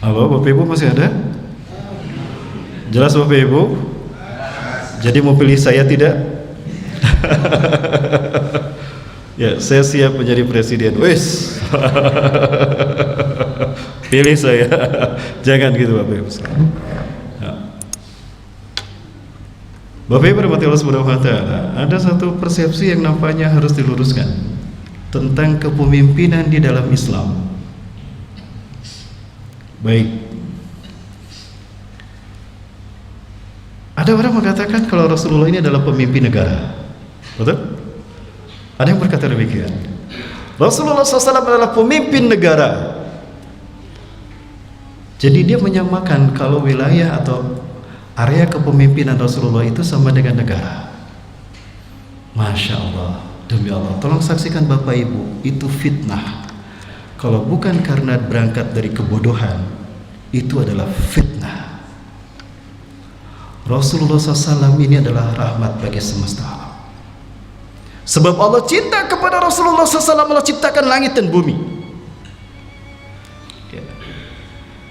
Halo Bapak Ibu, masih ada? Jelas Bapak Ibu? Jadi mau pilih saya tidak? Ya, saya siap menjadi presiden. Wes. Pilih saya. Jangan gitu Bapak Ibu. Bapak Ibu rahmati Allah Subhanahu wa taala, ada satu persepsi yang nampaknya harus diluruskan tentang kepemimpinan di dalam Islam. Baik. Ada orang mengatakan kalau Rasulullah ini adalah pemimpin negara. Betul? Ada yang berkata demikian. Rasulullah SAW adalah pemimpin negara. Jadi dia menyamakan kalau wilayah atau area kepemimpinan Rasulullah itu sama dengan negara. Masya Allah, demi Allah, tolong saksikan Bapak Ibu, itu fitnah. Kalau bukan karena berangkat dari kebodohan, itu adalah fitnah. Rasulullah SAW ini adalah rahmat bagi semesta alam. Sebab Allah cinta kepada Rasulullah SAW, Allah ciptakan langit dan bumi.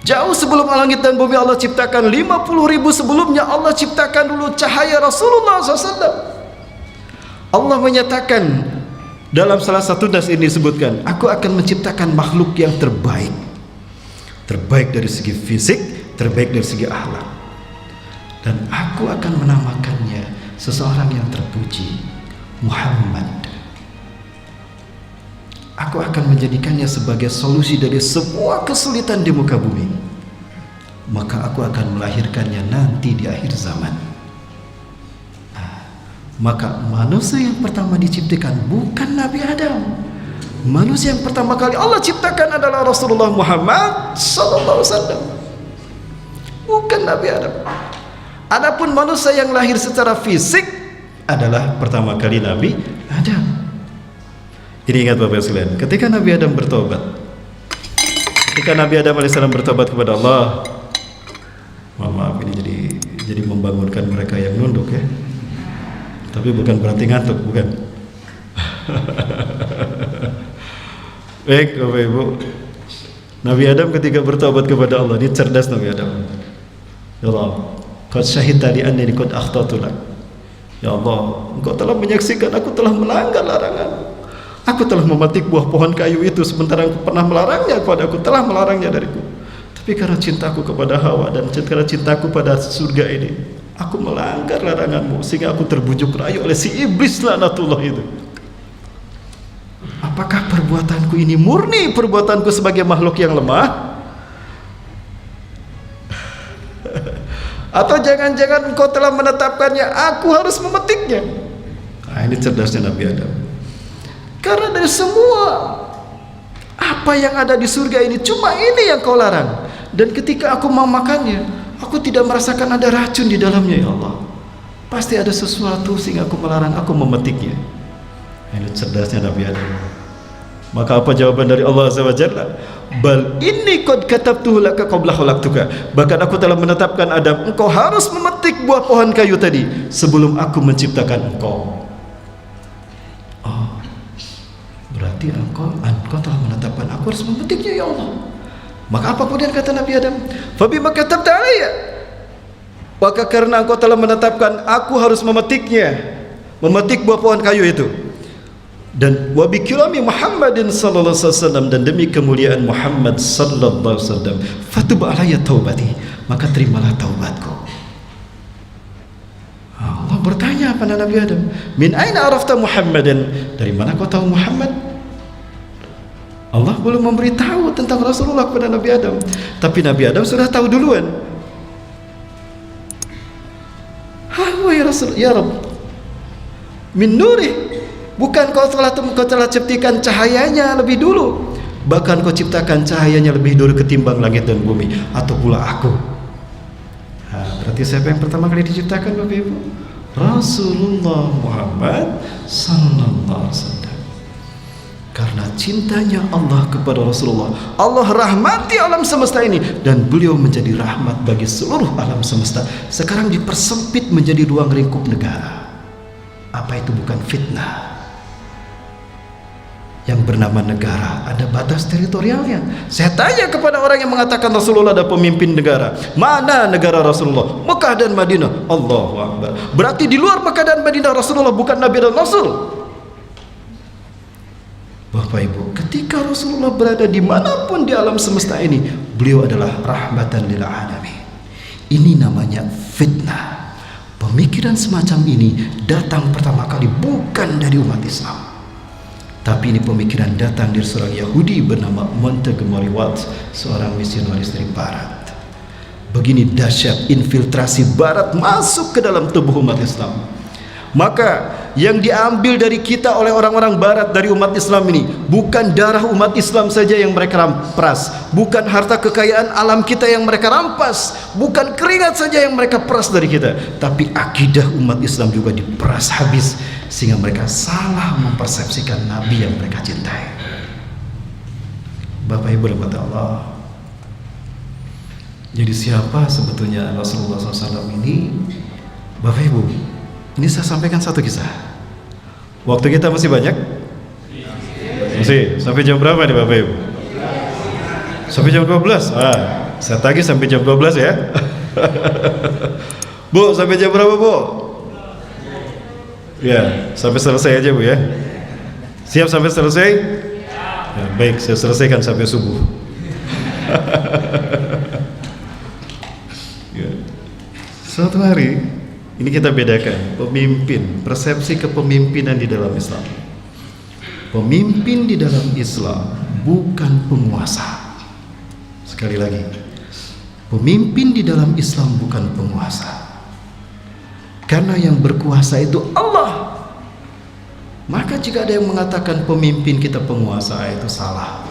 Jauh sebelum langit dan bumi Allah ciptakan, 50.000 sebelumnya Allah ciptakan dulu cahaya Rasulullah SAW. Allah menyatakan dalam salah satu nas ini disebutkan, aku akan menciptakan makhluk yang terbaik. Terbaik dari segi fisik, terbaik dari segi akhlak. Dan aku akan menamakannya seseorang yang terpuji, Muhammad. Aku akan menjadikannya sebagai solusi dari semua kesulitan di muka bumi. Maka aku akan melahirkannya nanti di akhir zaman. Maka manusia yang pertama diciptakan bukan Nabi Adam. Manusia yang pertama kali Allah ciptakan adalah Rasulullah Muhammad sallallahu alaihi wasallam. Bukan Nabi Adam. Adapun manusia yang lahir secara fisik adalah pertama kali Nabi Adam. Ini ingat Bapak sekalian, ketika Nabi Adam bertobat, ketika Nabi Adam alaihissalam bertobat kepada Allah, maaf ini jadi membangunkan mereka yang nunduk ya, tapi bukan berarti ngantuk, bukan. Baik Bapak Ibu, Nabi Adam ketika bertobat kepada Allah, ini cerdas Nabi Adam. Ya Allah, qad syahidta li annani qad akhtatu lak. Ya Allah, Engkau telah menyaksikan aku telah melanggar larangan. Aku telah memetik buah pohon kayu itu sementara Engkau pernah melarangnya kepada aku, telah melarangnya dariku. Tapi karena cintaku kepada Hawa dan karena cintaku pada surga ini, aku melanggar laranganmu sehingga aku terbujuk rayu oleh si iblis laknatullah itu. Apakah perbuatanku ini murni perbuatanku sebagai makhluk yang lemah? Atau jangan-jangan Engkau telah menetapkannya, aku harus memetiknya? Nah, ini cerdasnya Nabi Adam. Karena dari semua apa yang ada di surga ini, cuma ini yang Kau larang. Dan ketika aku mau makannya, aku tidak merasakan ada racun di dalamnya. Ya Allah, pasti ada sesuatu sehingga aku melarang, aku memetiknya. Ini cerdasnya Nabi Adam. Maka apa jawaban dari Allah Azza wa Jalla? Bal inni qad katabtuhu laka qabla khalaqtuka. Bahkan aku telah menetapkan Adam, engkau harus memetik buah pohon kayu tadi sebelum aku menciptakan engkau. Oh, berarti engkau telah menetapkan aku harus memetiknya ya Allah. Maka apa kemudian kata Nabi Adam? Fabima katabta alayya. Maka karena engkau telah menetapkan aku harus memetiknya, memetik buah pohon kayu itu, Dan wa bi kirami Muhammadin sallallahu alaihi wasallam, dan demi kemuliaan Muhammad sallallahu alaihi wasallam, fatub alayya taubati, maka terimalah taubatku. Allah bertanya pada Nabi Adam, min aina arafta Muhammadan, dari mana kau tahu Muhammad? Allah belum memberitahu tentang Rasulullah kepada Nabi Adam, tapi Nabi Adam sudah tahu duluan. Ya Rasul, ya Rabb, min nuri, bukan kau telah ciptakan cahayanya lebih dulu, bahkan kau ciptakan cahayanya lebih dulu ketimbang langit dan bumi, atau pula aku. Berarti siapa yang pertama kali diciptakan, Bapak Ibu? Rasulullah Muhammad sallallahu alaihi wasallam. Karena cintanya Allah kepada Rasulullah, Allah rahmati alam semesta ini, dan beliau menjadi rahmat bagi seluruh alam semesta. Sekarang dipersempit menjadi ruang lingkup negara. Apa itu bukan fitnah? Yang bernama negara ada batas teritorialnya. Saya tanya kepada orang yang mengatakan Rasulullah ada pemimpin negara, mana negara Rasulullah? Mekah dan Madinah. Allahu Akbar. Berarti di luar Mekah dan Madinah Rasulullah bukan Nabi dan Rasul. Bapak Ibu, ketika Rasulullah berada dimanapun di alam semesta ini, beliau adalah rahmatan lil alamin. Ini namanya fitnah. Pemikiran semacam ini datang pertama kali bukan dari umat Islam, tapi ini pemikiran datang dari seorang Yahudi bernama Montgomery Watt, seorang misionaris dari Barat. Begini dahsyat infiltrasi Barat masuk ke dalam tubuh umat Islam. Maka yang diambil dari kita oleh orang-orang Barat dari umat Islam ini bukan darah umat Islam saja yang mereka rampas, bukan harta kekayaan alam kita yang mereka rampas, bukan keringat saja yang mereka peras dari kita, tapi akidah umat Islam juga diperas habis, sehingga mereka salah mempersepsikan Nabi yang mereka cintai. Bapak Ibu rahmat Allah. Jadi siapa sebetulnya Rasulullah SAW ini? Bapak Ibu, ini saya sampaikan satu kisah. Waktu kita masih banyak? Masih. Sampai jam berapa nih Bapak Ibu? Sampai jam 12? Saya tagih sampai jam 12 ya. Bu, sampai jam berapa Bu? Ya, sampai selesai aja Bu ya. Siap sampai selesai? Ya, baik, saya selesaikan sampai subuh. Ya. Suatu hari, ini kita bedakan pemimpin, persepsi kepemimpinan di dalam Islam. Pemimpin di dalam Islam bukan penguasa. Sekali lagi, pemimpin di dalam Islam bukan penguasa. Karena yang berkuasa itu Allah. Maka jika ada yang mengatakan pemimpin kita penguasa, itu salah.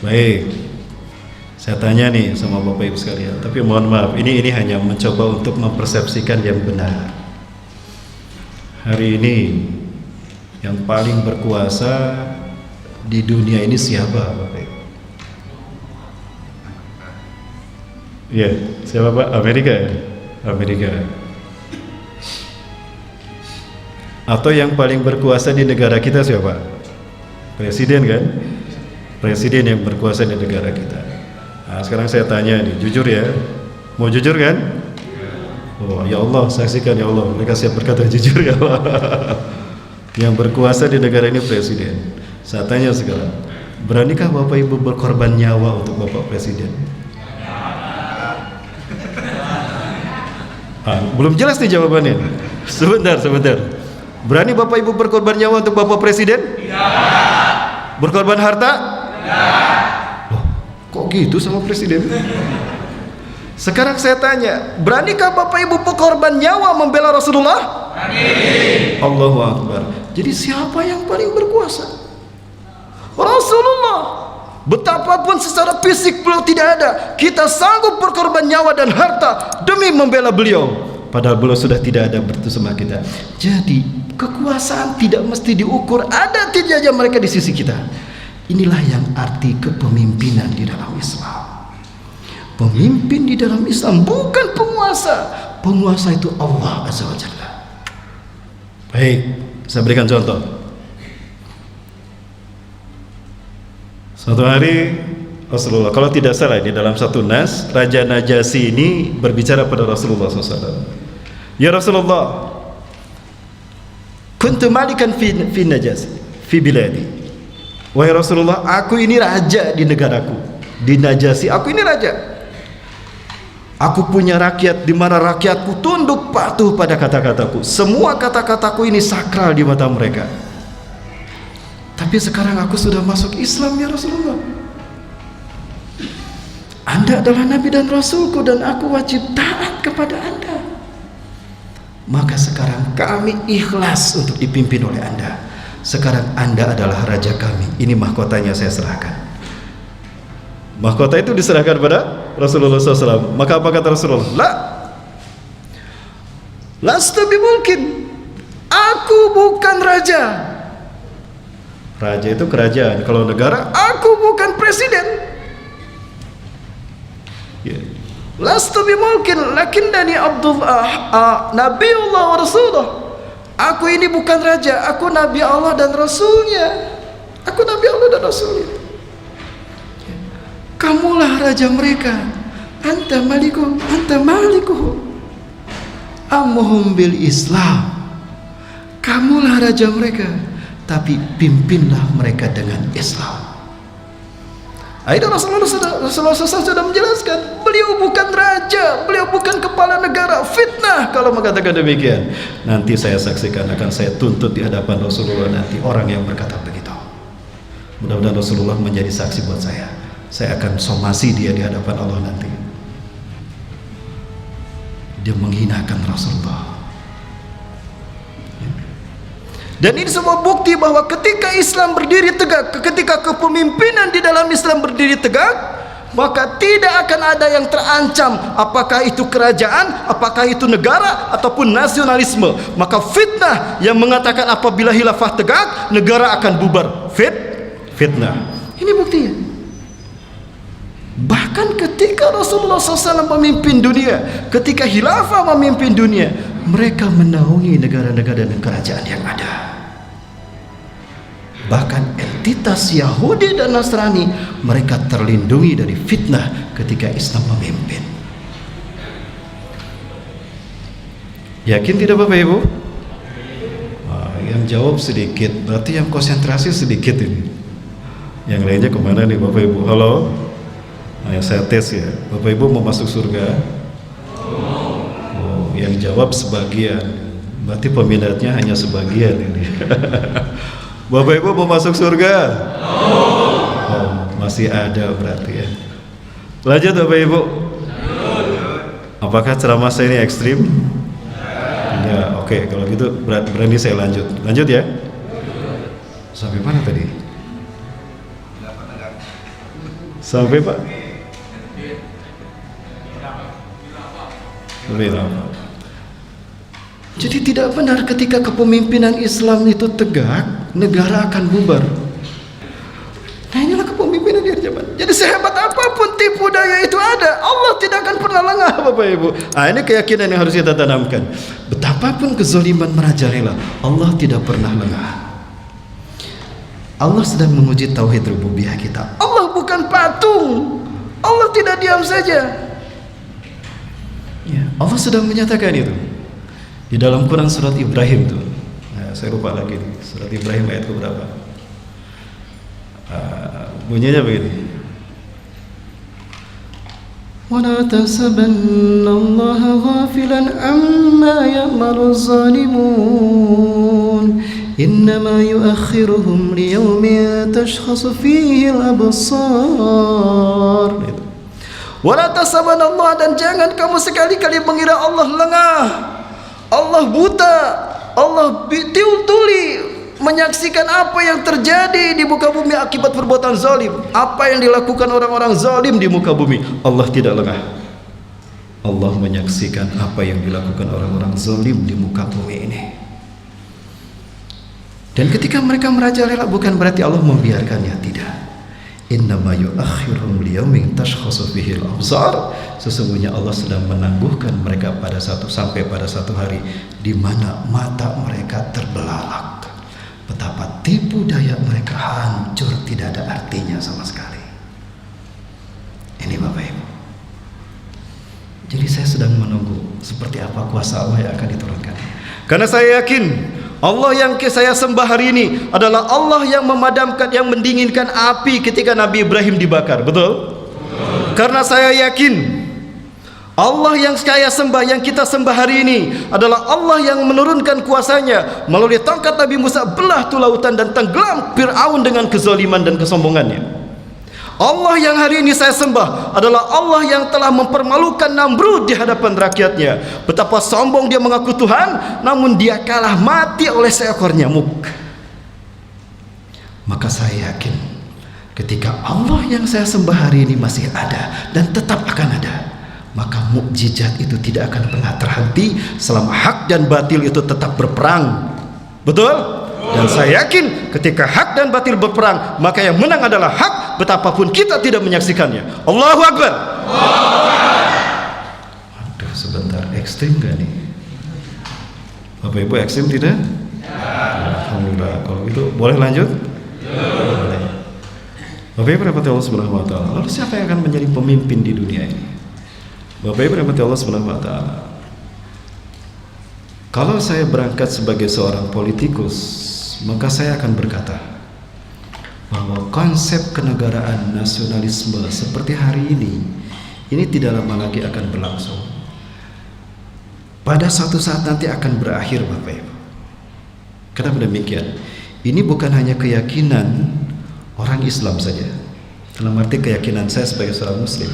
Baik, saya tanya nih sama Bapak Ibu sekalian, tapi mohon maaf, ini hanya mencoba untuk mempersepsikan yang benar. Hari ini yang paling berkuasa di dunia ini siapa, Bapak Ibu? Iya, siapa Pak? Amerika ya? Amerika. Atau yang paling berkuasa di negara kita siapa? Presiden kan? Presiden yang berkuasa di negara kita. Nah, sekarang saya tanya nih, jujur ya, mau jujur kan? Oh ya Allah, saksikan ya Allah, mereka siap berkata jujur ya Allah. Yang berkuasa di negara ini presiden. Saya tanya sekarang, beranikah Bapak Ibu berkorban nyawa untuk Bapak Presiden? Belum jelas nih jawabannya. Sebentar. Berani Bapak Ibu berkorban nyawa untuk Bapak Presiden? Tidak. Berkorban harta? Tidak. Kok gitu sama presiden? Sekarang saya tanya, beranikah Bapak Ibu berkorban nyawa membela Rasulullah? Berani. Allahu Akbar. Jadi siapa yang paling berkuasa? Rasulullah. Betapapun secara fisik beliau tidak ada, kita sanggup berkorban nyawa dan harta demi membela beliau, padahal beliau sudah tidak ada bersama kita. Jadi kekuasaan tidak mesti diukur ada tidaknya mereka di sisi kita. Inilah yang arti kepemimpinan di dalam Islam. Pemimpin di dalam Islam bukan penguasa. Penguasa itu Allah Azza wa Jalla. Baik, saya berikan contoh. Suatu hari Rasulullah, kalau tidak salah ini dalam satu nas, Raja Najasyi ini berbicara pada Rasulullah SAW. Ya Rasulullah, kuntu malikan fi najas fi biladi. Wahai Rasulullah, aku ini raja di negaraku, di Najasi. Aku ini raja. Aku punya rakyat di mana rakyatku tunduk patuh pada kata-kataku. Semua kata-kataku ini sakral di mata mereka. Tapi sekarang aku sudah masuk Islam ya Rasulullah. Anda adalah Nabi dan Rasulku dan aku wajib taat kepada Anda. Maka sekarang kami ikhlas untuk dipimpin oleh Anda. Sekarang Anda adalah raja kami. Ini mahkotanya saya serahkan. Mahkota itu diserahkan pada Rasulullah SAW. Maka apa kata Rasulullah? La, lastu bimulkin. Aku bukan raja. Raja itu kerajaan. Kalau negara, aku bukan presiden. Lastu bimulkin, lakinnani Abdullah, Nabiullah wa Rasulullah. Aku ini bukan raja, aku Nabi Allah dan Rasulnya. Aku Nabi Allah dan Rasulnya. Kamulah raja mereka. Anta malikuhum, anta malikuhum. Amuhum bil Islam. Kamulah raja mereka, tapi pimpinlah mereka dengan Islam. Akhirnya Rasulullah SAW sudah menjelaskan, beliau bukan raja, beliau bukan kepala negara. Fitnah kalau mengatakan demikian. Nanti saya saksikan, akan saya tuntut di hadapan Rasulullah nanti orang yang berkata begitu. Mudah-mudahan Rasulullah menjadi saksi buat saya. Saya akan somasi dia di hadapan Allah nanti. Dia menghinakan Rasulullah. Dan ini semua bukti bahwa ketika Islam berdiri tegak, ketika kepemimpinan di dalam Islam berdiri tegak, maka tidak akan ada yang terancam, apakah itu kerajaan, apakah itu negara, ataupun nasionalisme. Maka fitnah yang mengatakan apabila khilafah tegak, negara akan bubar. Fitnah. Ini buktinya. Bahkan ketika Rasulullah SAW memimpin dunia, ketika khilafah memimpin dunia, mereka menaungi negara-negara dan kerajaan yang ada. Bahkan entitas Yahudi dan Nasrani, mereka terlindungi dari fitnah ketika Islam memimpin. Yakin tidak Bapak Ibu? Yang jawab sedikit, berarti yang konsentrasi sedikit ini. Yang lainnya kemana nih Bapak Ibu? Halo? Yang saya tes ya, Bapak Ibu mau masuk surga? Yang jawab sebagian, berarti peminatnya hanya sebagian ini. Bapak Ibu mau masuk surga? Masih ada berarti ya. Lanjut Bapak Ibu. Apakah ceramah saya ini ekstrim? Ya, oke, kalau gitu berani saya lanjut. Lanjut ya. Sampai mana tadi? Sampai Pak? Jadi tidak benar ketika kepemimpinan Islam itu tegak, negara akan bubar. Nah inilah kepemimpinan di zaman. Jadi sehebat apapun tipu daya itu ada, Allah tidak akan pernah lengah Bapak Ibu. Ini keyakinan yang harus kita tanamkan. Betapapun kezaliman merajalela, Allah tidak pernah lengah. Allah sedang menguji tauhid rububiyah kita. Allah bukan patung. Allah tidak diam saja. Ya, Allah sudah menyatakan itu di dalam Quran surat Ibrahim tuh. Saya lupa lagi nih, surat Ibrahim ayat berapa? Bunyinya begini. وَلَا تَحْسَبَنَّ اللَّهَ غَافِلًا عَمَّا يَعْمَلُ الظَّالِمُونَ إِنَّمَا يُؤَخِّرُهُمْ لِيَوْمٍ تَشْخَصُ فِيهِ الْأَبْصَارُ. وَلَا تَحْسَبَنَّ اللَّهَ, dan jangan kamu sekali-kali mengira Allah lengah, Allah buta, Allah tuli menyaksikan apa yang terjadi di muka bumi akibat perbuatan zalim, apa yang dilakukan orang-orang zalim di muka bumi. Allah tidak lengah. Allah menyaksikan apa yang dilakukan orang-orang zalim di muka bumi ini. Dan ketika mereka merajalela, bukan berarti Allah membiarkannya, tidak. Innama yu'akhiruhum liyaumin tashkhasu fihi al-absar. Sesungguhnya Allah sedang menangguhkan mereka sampai pada satu hari di mana mata mereka terbelalak. Betapa tipu daya mereka hancur, tidak ada artinya sama sekali. Ini Bapak Ibu. Jadi saya sedang menunggu seperti apa kuasa Allah yang akan diturunkan. Karena saya yakin Allah yang saya sembah hari ini adalah Allah yang memadamkan, yang mendinginkan api ketika Nabi Ibrahim dibakar. Betul? Karena saya yakin Allah yang saya sembah, yang kita sembah hari ini adalah Allah yang menurunkan kuasanya melalui tongkat Nabi Musa, belah tuh lautan dan tenggelam Fir'aun dengan kezaliman dan kesombongannya. Allah yang hari ini saya sembah adalah Allah yang telah mempermalukan Namrud di hadapan rakyatnya. Betapa sombong dia mengaku Tuhan, namun dia kalah mati oleh seekor nyamuk. Maka saya yakin ketika Allah yang saya sembah hari ini masih ada dan tetap akan ada, maka mukjizat itu tidak akan pernah terhenti selama hak dan batil itu tetap berperang. Betul? Dan saya yakin ketika hak dan batil berperang, maka yang menang adalah hak, betapapun kita tidak menyaksikannya. Allahu Akbar. Aduh, sebentar, ekstrim gak nih? Bapak Ibu ekstrim tidak? Alhamdulillah. Kalau itu boleh lanjut? Boleh. Bapak Ibu rahmati Allah Subhanahu wa taala. Lalu siapa yang akan menjadi pemimpin di dunia ini? Bapak Ibu rahmati Allah Subhanahu wa taala. Kalau saya berangkat sebagai seorang politikus, maka saya akan berkata bahwa konsep kenegaraan nasionalisme seperti hari ini tidak lama lagi akan berlangsung. Pada suatu saat nanti akan berakhir, Bapak Ibu. Kenapa demikian? Ini bukan hanya keyakinan orang Islam saja, dalam arti keyakinan saya sebagai seorang Muslim.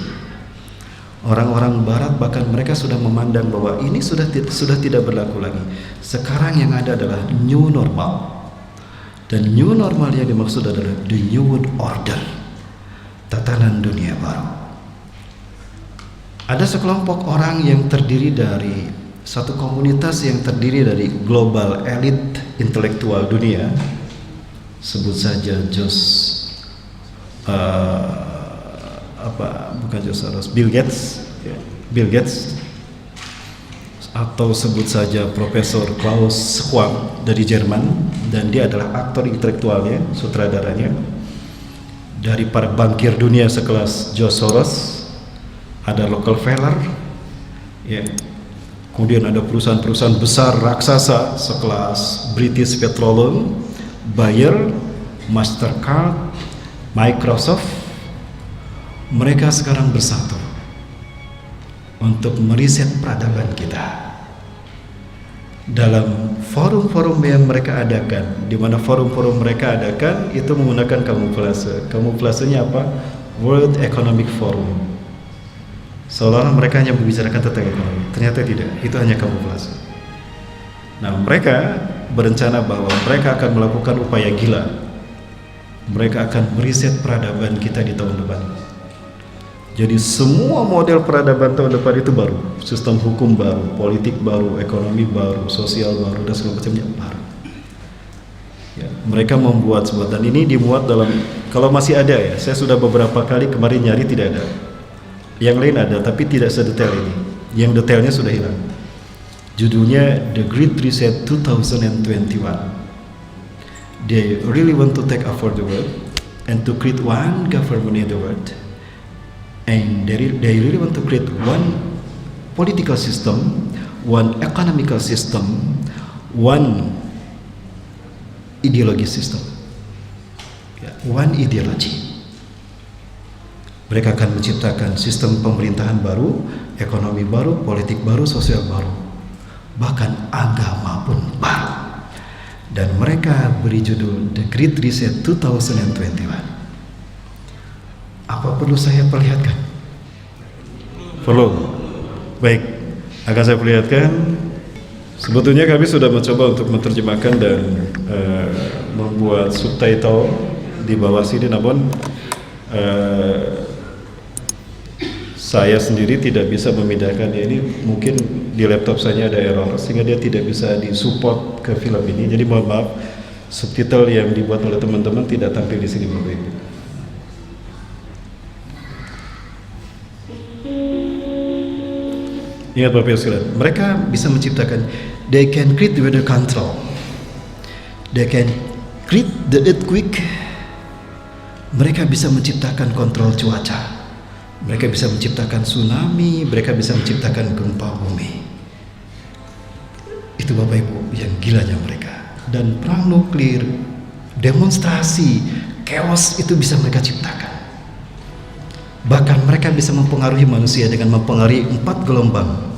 Orang-orang Barat bahkan mereka sudah memandang bahwa ini sudah tidak berlaku lagi. Sekarang yang ada adalah new normal. Dan new normal yang dimaksud adalah the new world order, tatanan dunia baru. Ada sekelompok orang yang terdiri dari satu komunitas yang terdiri dari global elite intelektual dunia. Sebut saja Bill Gates, atau sebut saja Profesor Klaus Schwab dari Jerman, dan dia adalah aktor intelektualnya, sutradaranya. Dari para bankir dunia sekelas George Soros, ada Rockefeller, ya. Kemudian ada perusahaan-perusahaan besar raksasa sekelas British Petroleum, Bayer, Mastercard, Microsoft. Mereka sekarang bersatu untuk meriset peradaban kita dalam forum-forum yang mereka adakan, di mana forum-forum mereka adakan itu menggunakan kamuflase. Kamuflasenya apa? World Economic Forum. Seolah-olah mereka hanya membicarakan tentang ekonomi, ternyata tidak, itu hanya kamuflase. Nah, mereka berencana bahwa mereka akan melakukan upaya gila. Mereka akan meriset peradaban kita di tahun depan. Jadi semua model peradaban tahun depan itu baru, sistem hukum baru, politik baru, ekonomi baru, sosial baru, dan segala macamnya baru. Ya, mereka membuat sebuah, dan ini dimuat dalam, kalau masih ada ya, saya sudah beberapa kali kemarin nyari tidak ada. Yang lain ada, tapi tidak sedetail ini. Yang detailnya sudah hilang. Judulnya The Great Reset 2021. They really want to take over the world and to create one government in the world. And they really want to create one political system, one economical system, one ideology system, one ideology. Mereka akan menciptakan sistem pemerintahan baru, ekonomi baru, politik baru, sosial baru, bahkan agama pun baru. Dan mereka beri judul The Great Reset 2021. Apa perlu saya perlihatkan? Perlu. Baik, akan saya perlihatkan. Sebetulnya kami sudah mencoba untuk menerjemahkan dan membuat subtitle di bawah sini, namun saya sendiri tidak bisa memindahkannya. Ini mungkin di laptop saya ada error sehingga dia tidak bisa disupport ke film ini. Jadi mohon maaf, subtitle yang dibuat oleh teman-teman tidak tampil di sini, Bapak Ibu. Ingat Bapak Ibu sekalian, mereka bisa menciptakan, they can create the weather control, they can create the earthquake. Mereka bisa menciptakan kontrol cuaca, mereka bisa menciptakan tsunami, mereka bisa menciptakan gempa bumi. Itu Bapak Ibu yang gilanya mereka. dan perang nuklir, demonstrasi, chaos itu bisa mereka ciptakan. Bahkan mereka bisa mempengaruhi manusia dengan mempengaruhi 4 gelombang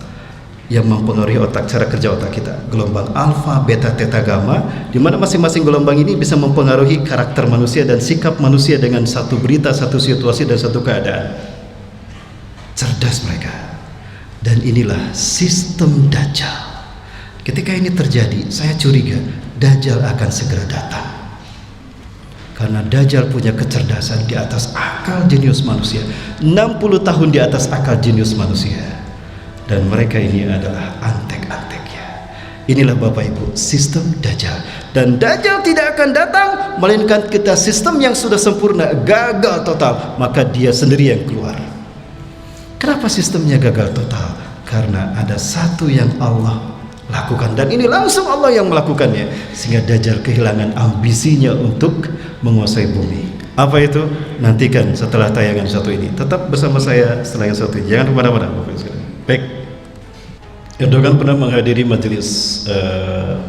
yang mempengaruhi otak, cara kerja otak kita. Gelombang alfa, beta, theta, gamma, di mana masing-masing gelombang ini bisa mempengaruhi karakter manusia dan sikap manusia dengan satu berita, satu situasi, dan satu keadaan. Cerdas mereka. Dan inilah sistem Dajjal. Ketika ini terjadi, saya curiga Dajjal akan segera datang. Karena Dajjal punya kecerdasan di atas akal jenius manusia, 60 tahun di atas akal jenius manusia. Dan mereka ini adalah antek-anteknya. Inilah Bapak Ibu, sistem Dajjal. Dan Dajjal tidak akan datang melainkan kita sistem yang sudah sempurna gagal total, maka dia sendiri yang keluar. Kenapa sistemnya gagal total? Karena ada satu yang Allah lakukan, dan ini langsung Allah yang melakukannya, sehingga Dajjal kehilangan ambisinya untuk menguasai bumi. Apa itu? Nantikan setelah tayangan satu ini. Tetap bersama saya setelah yang satu ini. Jangan kemana-mana Bapak sekalian. Baik, Erdogan pernah menghadiri majelis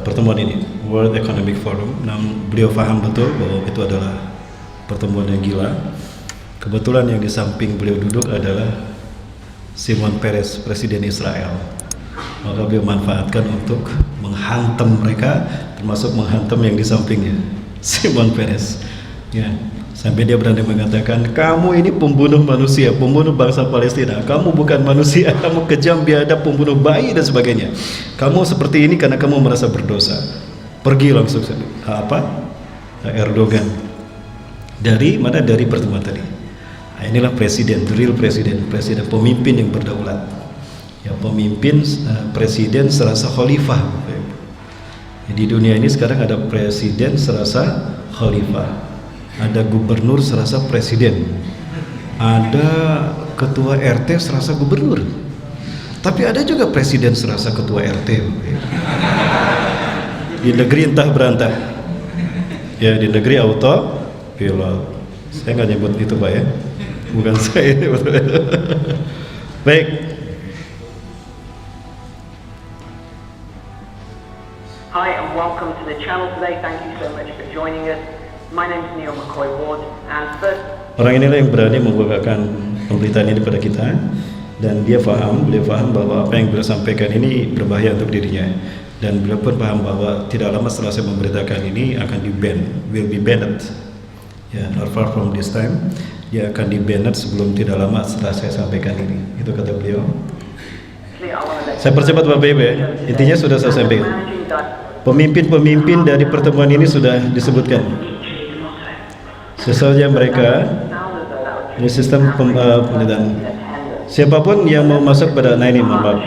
pertemuan ini, World Economic Forum. Namun beliau paham betul bahwa itu adalah pertemuan yang gila. Kebetulan yang di samping beliau duduk adalah Shimon Peres, Presiden Israel. Maka beliau manfaatkan untuk menghantam mereka, termasuk menghantam yang di sampingnya, Shimon Peres. Ya, sampai dia berani mengatakan, kamu ini pembunuh manusia, pembunuh bangsa Palestina. Kamu bukan manusia, kamu kejam, biadab, pembunuh bayi dan sebagainya. Kamu seperti ini karena kamu merasa berdosa. Pergi langsung. Apa? Erdogan. Dari mana? Dari pertemuan tadi. Nah, inilah presiden, the real presiden, pemimpin yang berdaulat. Ya, pemimpin, presiden serasa khalifah. Di dunia ini sekarang ada presiden serasa khalifah. Ada gubernur serasa presiden, ada ketua RT serasa gubernur, tapi ada juga presiden serasa ketua RT. Di negeri entah berantah, ya, di negeri auto pilot. Saya nggak nyebut itu Pak ya, bukan saya. Baik. Hi and welcome to the channel today. Thank you so much for joining us. My name is Neil McCoy Ward, and first, orang inilah yang berani membukakan pemberitaan ini pada kita, dan beliau paham bahwa apa yang beliau sampaikan ini berbahaya untuk dirinya, dan beliau pun paham bahwa tidak lama setelah saya memberitakan ini akan di-ban, will be banned. Ya, not far from this time, dia akan di-banned sebelum tidak lama setelah saya sampaikan ini. Itu kata beliau. Saya percepat Bapak Ibu ya, intinya sudah saya sampaikan. Pemimpin-pemimpin dari pertemuan ini sudah disebutkan. Sesuai mereka, ini sistem pemerintahan. Siapapun yang mau masuk pada, nah ini maaf.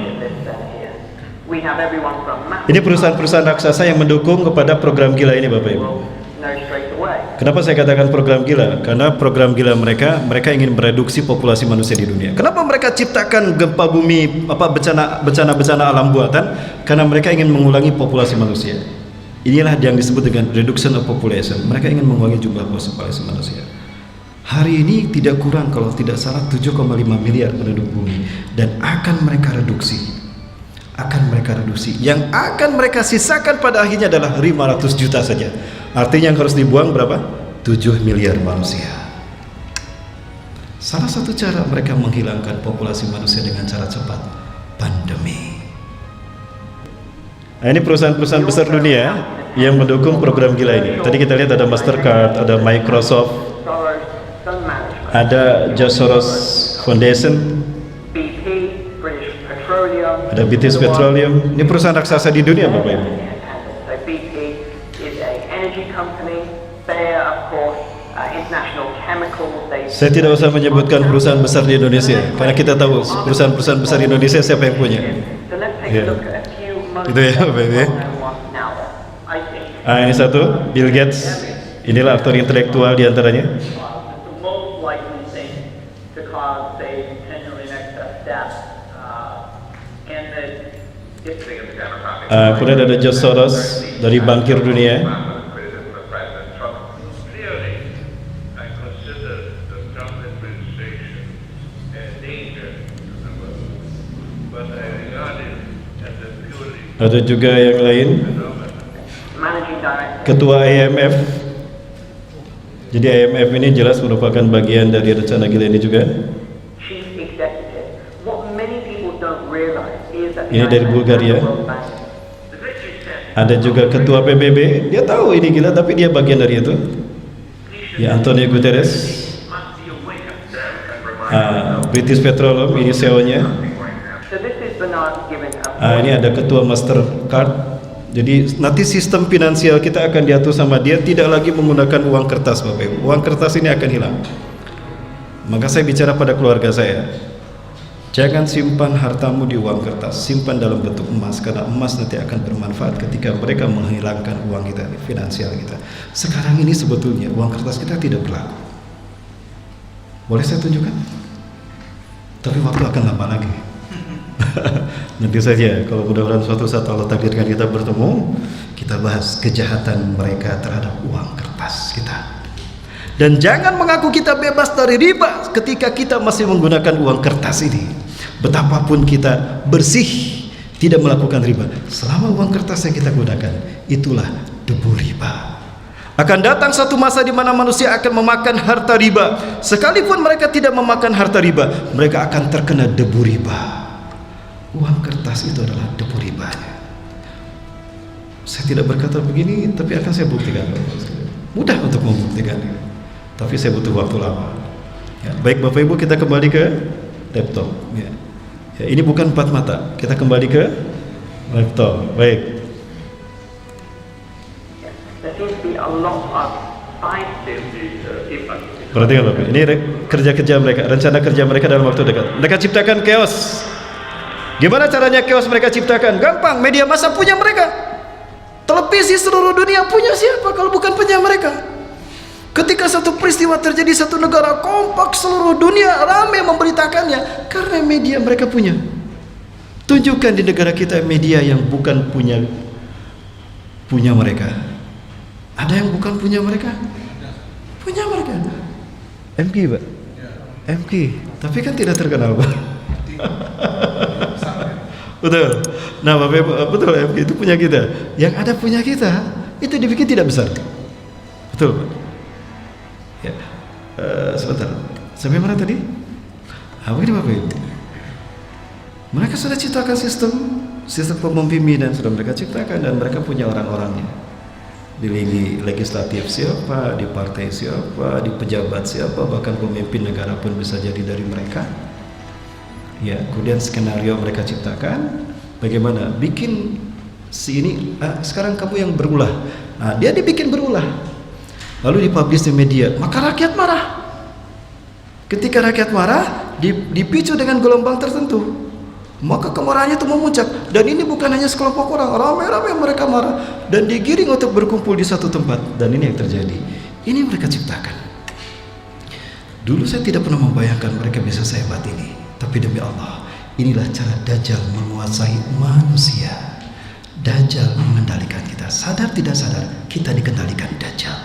Ini perusahaan-perusahaan raksasa yang mendukung kepada program gila ini Bapak Ibu. Kenapa saya katakan program gila? Karena program gila mereka ingin mereduksi populasi manusia di dunia. Kenapa mereka ciptakan gempa bumi, bencana alam buatan? Karena mereka ingin mengulangi populasi manusia. Inilah yang disebut dengan reduction of population. Mereka ingin mengurangi jumlah populasi manusia. Hari ini tidak kurang kalau tidak salah 7,5 miliar penduduk bumi, dan akan mereka reduksi. Yang akan mereka sisakan pada akhirnya adalah 500 juta saja. Artinya yang harus dibuang berapa? 7 miliar manusia. Salah satu cara mereka menghilangkan populasi manusia dengan cara cepat, pandemi. Nah, ini perusahaan-perusahaan besar dunia yang mendukung program gila ini. Tadi kita lihat ada Mastercard, ada Microsoft, ada George Soros Foundation, ada British Petroleum. Ini perusahaan raksasa di dunia Bapak Ibu. Saya tidak usah menyebutkan perusahaan besar di Indonesia, karena kita tahu perusahaan-perusahaan besar di Indonesia siapa yang punya. Ya. Itu ya Bapak Ibu. Ini satu, Bill Gates. Inilah aktor intelektual di antaranya. Kemudian ada George Soros dari bankir dunia. Ada juga yang lain. ketua IMF. Jadi IMF ini jelas merupakan bagian dari rencana gila ini juga. Chief executive. What many people don't realize is that Ini dari Bulgaria. Ada juga ketua PBB, dia tahu ini gila tapi dia bagian dari itu. Ya, Antonio Guterres. British Petroleum, ini CEO-nya. So this is Bernard given a Ini ada ketua Mastercard. Jadi nanti sistem finansial kita akan diatur sama dia, tidak lagi menggunakan uang kertas, Bapak Ibu. Uang kertas ini akan hilang. Maka saya bicara pada keluarga saya, jangan simpan hartamu di uang kertas, simpan dalam bentuk emas, karena emas nanti akan bermanfaat ketika mereka menghilangkan uang kita, finansial kita. Sekarang ini sebetulnya uang kertas kita tidak berlaku. Boleh saya tunjukkan? Tapi waktu akan lama lagi. Nanti saja, kalau mudah-mudahan suatu saat Allah takdirkan kita bertemu, kita bahas kejahatan mereka terhadap uang kertas kita. Dan jangan mengaku kita bebas dari riba ketika kita masih menggunakan uang kertas ini. Betapapun kita bersih, tidak melakukan riba, selama uang kertas yang kita gunakan, itulah debu riba. Akan datang satu masa di mana manusia akan memakan harta riba. Sekalipun mereka tidak memakan harta riba, mereka akan terkena debu riba. Uang kertas itu adalah debu ribanya. Saya tidak berkata begini, tapi akan saya buktikan. Mudah untuk membuktikannya, tapi saya butuh waktu lama. Ya, baik Bapak Ibu, kita kembali ke laptop. Ya. Ya, ini bukan empat mata. Kita kembali ke laptop. Baik. There seems to be a lot of side Perhatikan Bapak, ini kerja-kerja mereka, rencana kerja mereka dalam waktu dekat. Mereka ciptakan chaos. Gimana caranya chaos mereka ciptakan? Gampang, media massa punya mereka. Televisi seluruh dunia punya siapa kalau bukan punya mereka? Ketika satu peristiwa terjadi satu negara, kompak seluruh dunia ramai memberitakannya karena media mereka punya. Tunjukkan di negara kita media yang bukan punya mereka. Ada yang bukan punya mereka? Punya mereka. MQ, Pak. MQ, tapi kan tidak terkenal, Pak. Betul. Nah, Bapak Ibu, betul, MQ itu punya kita. Yang ada punya kita, itu dibikin tidak besar. Betul, Pak. Ya. Sebentar. Sampai mana tadi? Begini Bapak Ibu. Mereka sudah ciptakan sistem kepemimpinan sudah mereka ciptakan, dan mereka punya orang-orangnya. Di legislatif siapa, di partai siapa, di pejabat siapa, bahkan pemimpin negara pun bisa jadi dari mereka. Ya, kemudian skenario mereka ciptakan, bagaimana bikin si ini, sekarang kamu yang berulah. Nah, dia dibikin berulah, lalu dipublish di media, maka rakyat marah. Ketika rakyat marah, dipicu dengan gelombang tertentu, maka kemarahannya itu memuncak. Dan ini bukan hanya sekelompok orang, ramai-ramai mereka marah dan digiring untuk berkumpul di satu tempat. Dan ini yang terjadi. Ini mereka ciptakan. Dulu saya tidak pernah membayangkan mereka bisa sehebat ini. Tapi demi Allah, inilah cara Dajjal menguasai manusia. Dajjal mengendalikan kita. Sadar tidak sadar, kita dikendalikan Dajjal.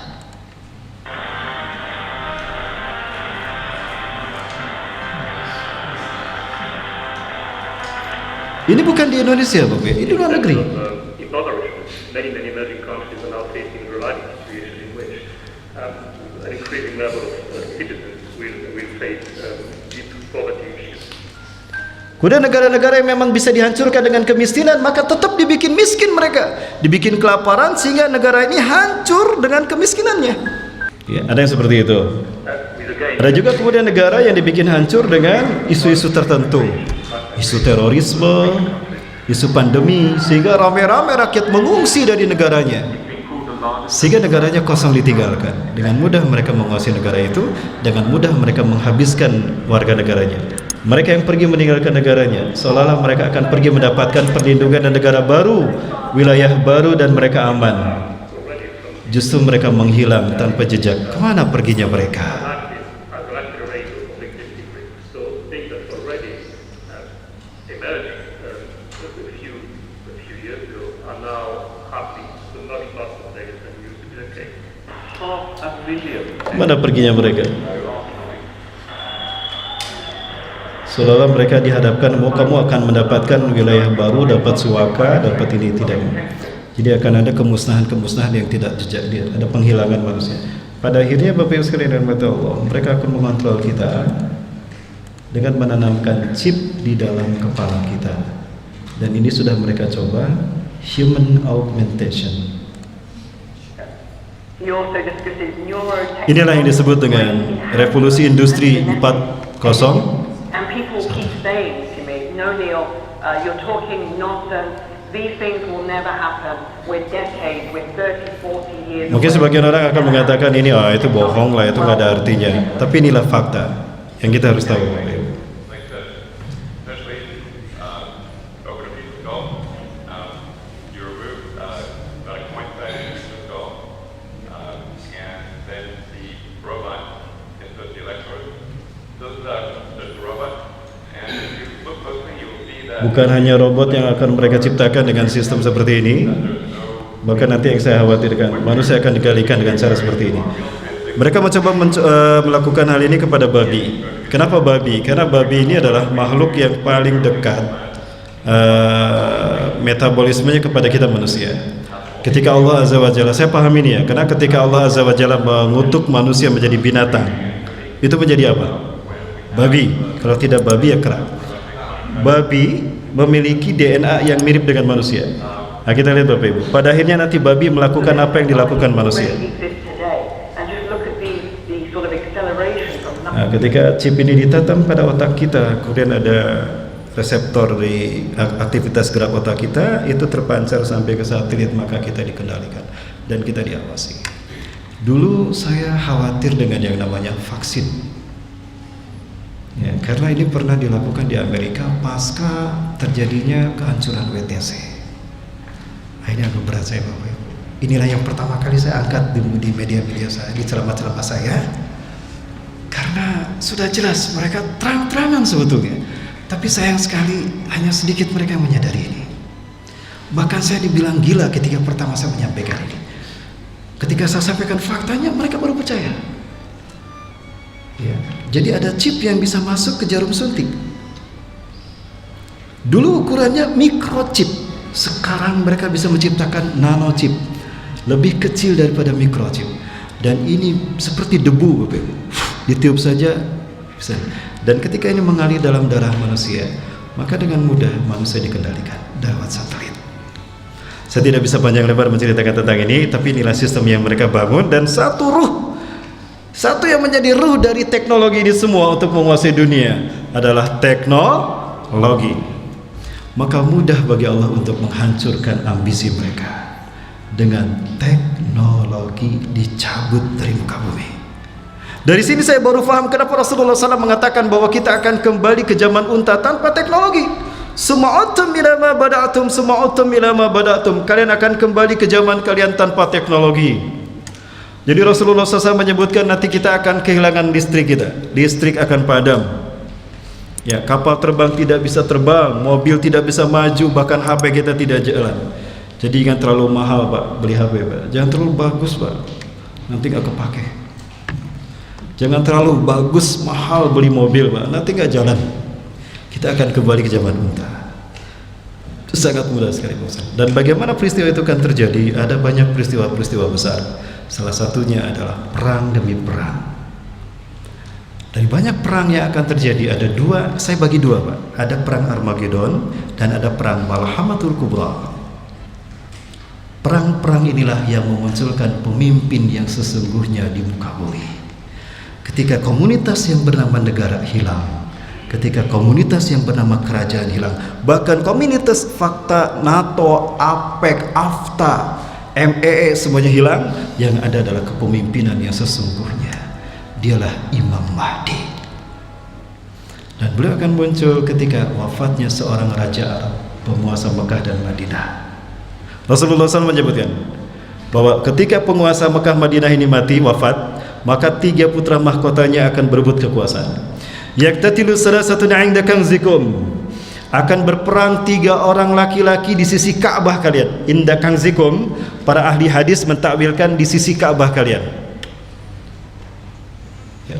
Ini bukan di Indonesia, Bapak. Ini di luar negeri. Many emerging countries are now facing a variety of situations in which an increasing level of citizens will face deep poverty issues. Kemudian negara-negara yang memang bisa dihancurkan dengan kemiskinan, maka tetap dibikin miskin mereka, dibikin kelaparan sehingga negara ini hancur dengan kemiskinannya. Ya, ada yang seperti itu. Ada juga kemudian negara yang dibikin hancur dengan isu-isu tertentu, isu terorisme, isu pandemi, sehingga ramai-ramai rakyat mengungsi dari negaranya, sehingga negaranya kosong ditinggalkan. Dengan mudah mereka menguasai negara itu, dengan mudah mereka menghabiskan warga negaranya. Mereka yang pergi meninggalkan negaranya, seolah-olah mereka akan pergi mendapatkan perlindungan dan negara baru, wilayah baru, dan mereka aman. Justru mereka menghilang tanpa jejak. Kemana perginya mereka? Mana perginya mereka? Seolah-olah mereka dihadapkan, kamu akan mendapatkan wilayah baru, dapat suaka, dapat ini, tidak. Jadi akan ada kemusnahan yang tidak jejak dia, ada penghilangan manusia. Pada akhirnya Bapak Ibu sekalian dirahmati Allah, mereka akan mengontrol kita dengan menanamkan chip di dalam kepala kita. Dan ini sudah mereka coba, human augmentation. Inilah yang disebut dengan revolusi industri 4.0. And people keep saying to me, no Neil, you're talking nonsense. These things will never happen. We're decades, we're 30, 40 years. Mungkin sebagian orang akan mengatakan ini, itu bohong lah, itu nggak ada artinya. Tapi inilah fakta yang kita harus tahu. Bukan hanya robot yang akan mereka ciptakan dengan sistem seperti ini, bahkan nanti yang saya khawatirkan, manusia akan dikalikan dengan cara seperti ini. Mereka mencoba melakukan hal ini kepada babi. Kenapa babi? Karena babi ini adalah makhluk yang paling dekat metabolismenya kepada kita manusia. Ketika Allah Azza wa Jalla, saya paham ini ya, karena ketika Allah Azza wa Jalla mengutuk manusia menjadi binatang, itu menjadi apa? Babi. Kalau tidak babi ya kera. Babi memiliki DNA yang mirip dengan manusia. Nah, kita lihat Bapak Ibu. Pada akhirnya nanti babi melakukan apa yang dilakukan manusia. Nah, ketika chip ini ditanam pada otak kita, kemudian ada reseptor di aktivitas gerak otak kita, itu terpancar sampai ke satelit, maka kita dikendalikan dan kita diawasi. Dulu saya khawatir dengan yang namanya vaksin. Ya, karena ini pernah dilakukan di Amerika pasca terjadinya kehancuran WTC. Ini agak berat saya Bapak Ibu. Inilah yang pertama kali saya angkat di media-media saya, di ceramah-ceramah saya. Karena sudah jelas mereka terang-terangan sebetulnya. Tapi sayang sekali hanya sedikit mereka yang menyadari ini. Bahkan saya dibilang gila ketika pertama saya menyampaikan ini. Ketika saya sampaikan faktanya, mereka baru percaya. Ya. Jadi ada chip yang bisa masuk ke jarum suntik. Dulu ukurannya microchip, sekarang mereka bisa menciptakan nanochip, lebih kecil daripada microchip. Dan ini seperti debu, Bapak Ibu. Ditiup saja bisa. Dan ketika ini mengalir dalam darah manusia, maka dengan mudah manusia dikendalikan lewat satelit. Saya tidak bisa panjang lebar menceritakan tentang ini, tapi inilah sistem yang mereka bangun. Dan satu yang menjadi ruh dari teknologi ini semua untuk menguasai dunia adalah teknologi. Maka mudah bagi Allah untuk menghancurkan ambisi mereka dengan teknologi dicabut dari muka bumi. Dari sini saya baru paham kenapa Rasulullah SAW mengatakan bahwa kita akan kembali ke zaman unta tanpa teknologi. Suma'atum ila ma bada'atum, suma'atum ila ma bada'atum. Kalian akan kembali ke zaman kalian tanpa teknologi. Jadi Rasulullah SAW menyebutkan nanti kita akan kehilangan listrik kita. Listrik akan padam. Ya, kapal terbang tidak bisa terbang, mobil tidak bisa maju, bahkan HP kita tidak jalan. Jadi jangan terlalu mahal Pak beli HP Pak. Jangan terlalu bagus Pak, nanti nggak kepake. Jangan terlalu bagus mahal beli mobil Pak, nanti nggak jalan. Kita akan kembali ke zaman unta. Itu sangat mudah sekali Pak. Dan bagaimana peristiwa itu akan terjadi? Ada banyak peristiwa-peristiwa besar. Salah satunya adalah perang demi perang. Dari banyak perang yang akan terjadi ada dua, saya bagi dua Pak. Ada perang Armageddon dan ada perang Malhamatul Kubra. Perang-perang inilah yang memunculkan pemimpin yang sesungguhnya di muka bumi. Ketika komunitas yang bernama negara hilang, ketika komunitas yang bernama kerajaan hilang, bahkan komunitas fakta NATO, APEC, AFTA, MEE semuanya hilang, yang ada adalah kepemimpinan yang sesungguhnya. Dialah Imam Mahdi. Dan beliau akan muncul ketika wafatnya seorang raja Arab, penguasa Mekah dan Madinah. Rasulullah SAW menyebutkan bahwa ketika penguasa Mekah Madinah ini mati, wafat, maka 3 putra mahkotanya akan berebut kekuasaan. Yaktatilu salasatun 'inda kanzikum, akan berperang 3 orang laki-laki di sisi Ka'bah kalian. Inda kanzikum, para ahli hadis mentakwilkan di sisi Ka'bah kalian.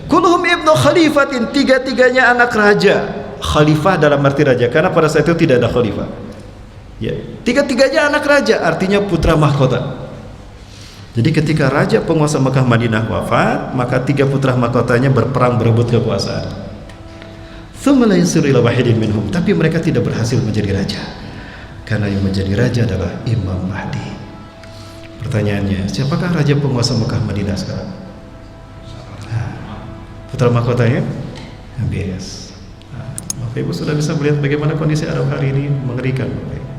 Kulhum ibnu khalifatin, 3-3-nya anak raja. Khalifah dalam arti raja, karena pada saat itu tidak ada khalifah. Ya, tiga-tiganya anak raja, artinya putra mahkota. Jadi ketika raja penguasa Mekah Madinah wafat, maka 3 putra mahkotanya berperang berebut kekuasaan. Tsumma la yasiru ila wahidin minhum, tapi mereka tidak berhasil menjadi raja. Karena yang menjadi raja adalah Imam Mahdi. Pertanyaannya, siapakah raja penguasa Mekah Madinah sekarang? Putra mahkotanya MBS. Bapak Ibu sudah bisa melihat bagaimana kondisi Arab hari ini, mengerikan Bapak Ibu.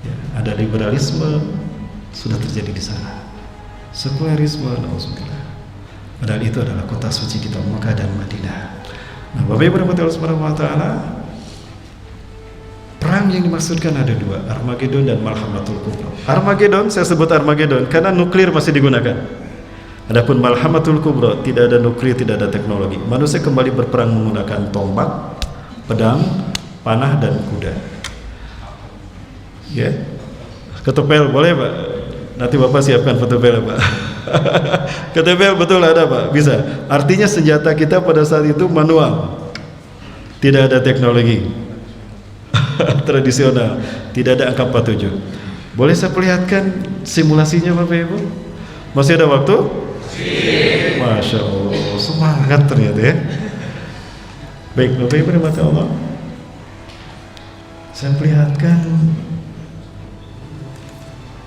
Ya, ada liberalisme sudah terjadi di sana, sekulerisme, nauzubillah. Padahal itu adalah kota suci kita Mekah dan Madinah. Nah, Bapak Ibu rahmati Allah Subhanahu wa taala, perang yang dimaksudkan ada 2, Armageddon dan Malhamatul Kubra. Armageddon, saya sebut Armageddon karena nuklir masih digunakan. Adapun Malhamatul Kubra, tidak ada nuklir, tidak ada teknologi. Manusia kembali berperang menggunakan tombak, pedang, panah dan kuda. Ya. Ketopel boleh, Pak? Nanti Bapak siapkan ketopel, Pak. Ketopel betul ada, Pak? Bisa. Artinya senjata kita pada saat itu manual. Tidak ada teknologi. Tradisional. Tidak ada angka 47. Boleh saya perlihatkan simulasinya, Bapak Ibu? Masih ada waktu? Masya Allah, semangat ternyata ya. Baik, Bapak Ibu rahmati Allah, saya perlihatkan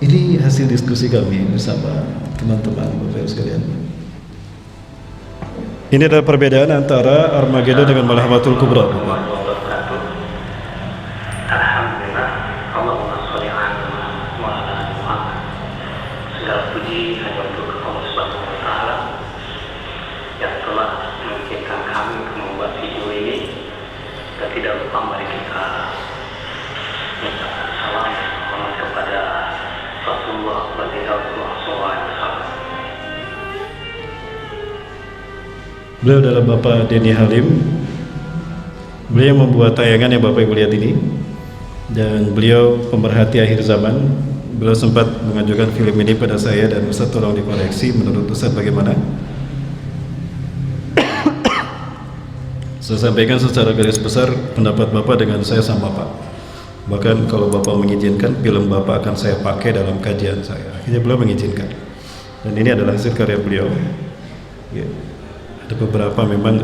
ini hasil diskusi kami bersama teman-teman Bapak Ibu sekalian. Ini adalah perbedaan antara Armageddon dengan Malhamatul Kubra. Alhamdulillah, Allahumma sholli ala Muhammad. Segala puji hanya untuk Allah Subhanahu wa taala yang telah memungkinkan kami untuk membuat video ini, dan tidak lupa mari kita mengucapkan salam kepada Rasulullah SAW. Beliau adalah Bapak Denny Halim. Beliau membuat tayangan yang Bapak Ibu lihat ini, dan beliau pemerhati akhir zaman. Beliau sempat mengajukan film ini pada saya, dan Ustaz tolong dikoreksi menurut Ustaz bagaimana. Saya sampaikan secara garis besar pendapat Bapak dengan saya sama Pak. Bahkan kalau Bapak mengizinkan, film Bapak akan saya pakai dalam kajian saya. Akhirnya beliau mengizinkan, dan ini adalah hasil karya beliau ya. Ada beberapa memang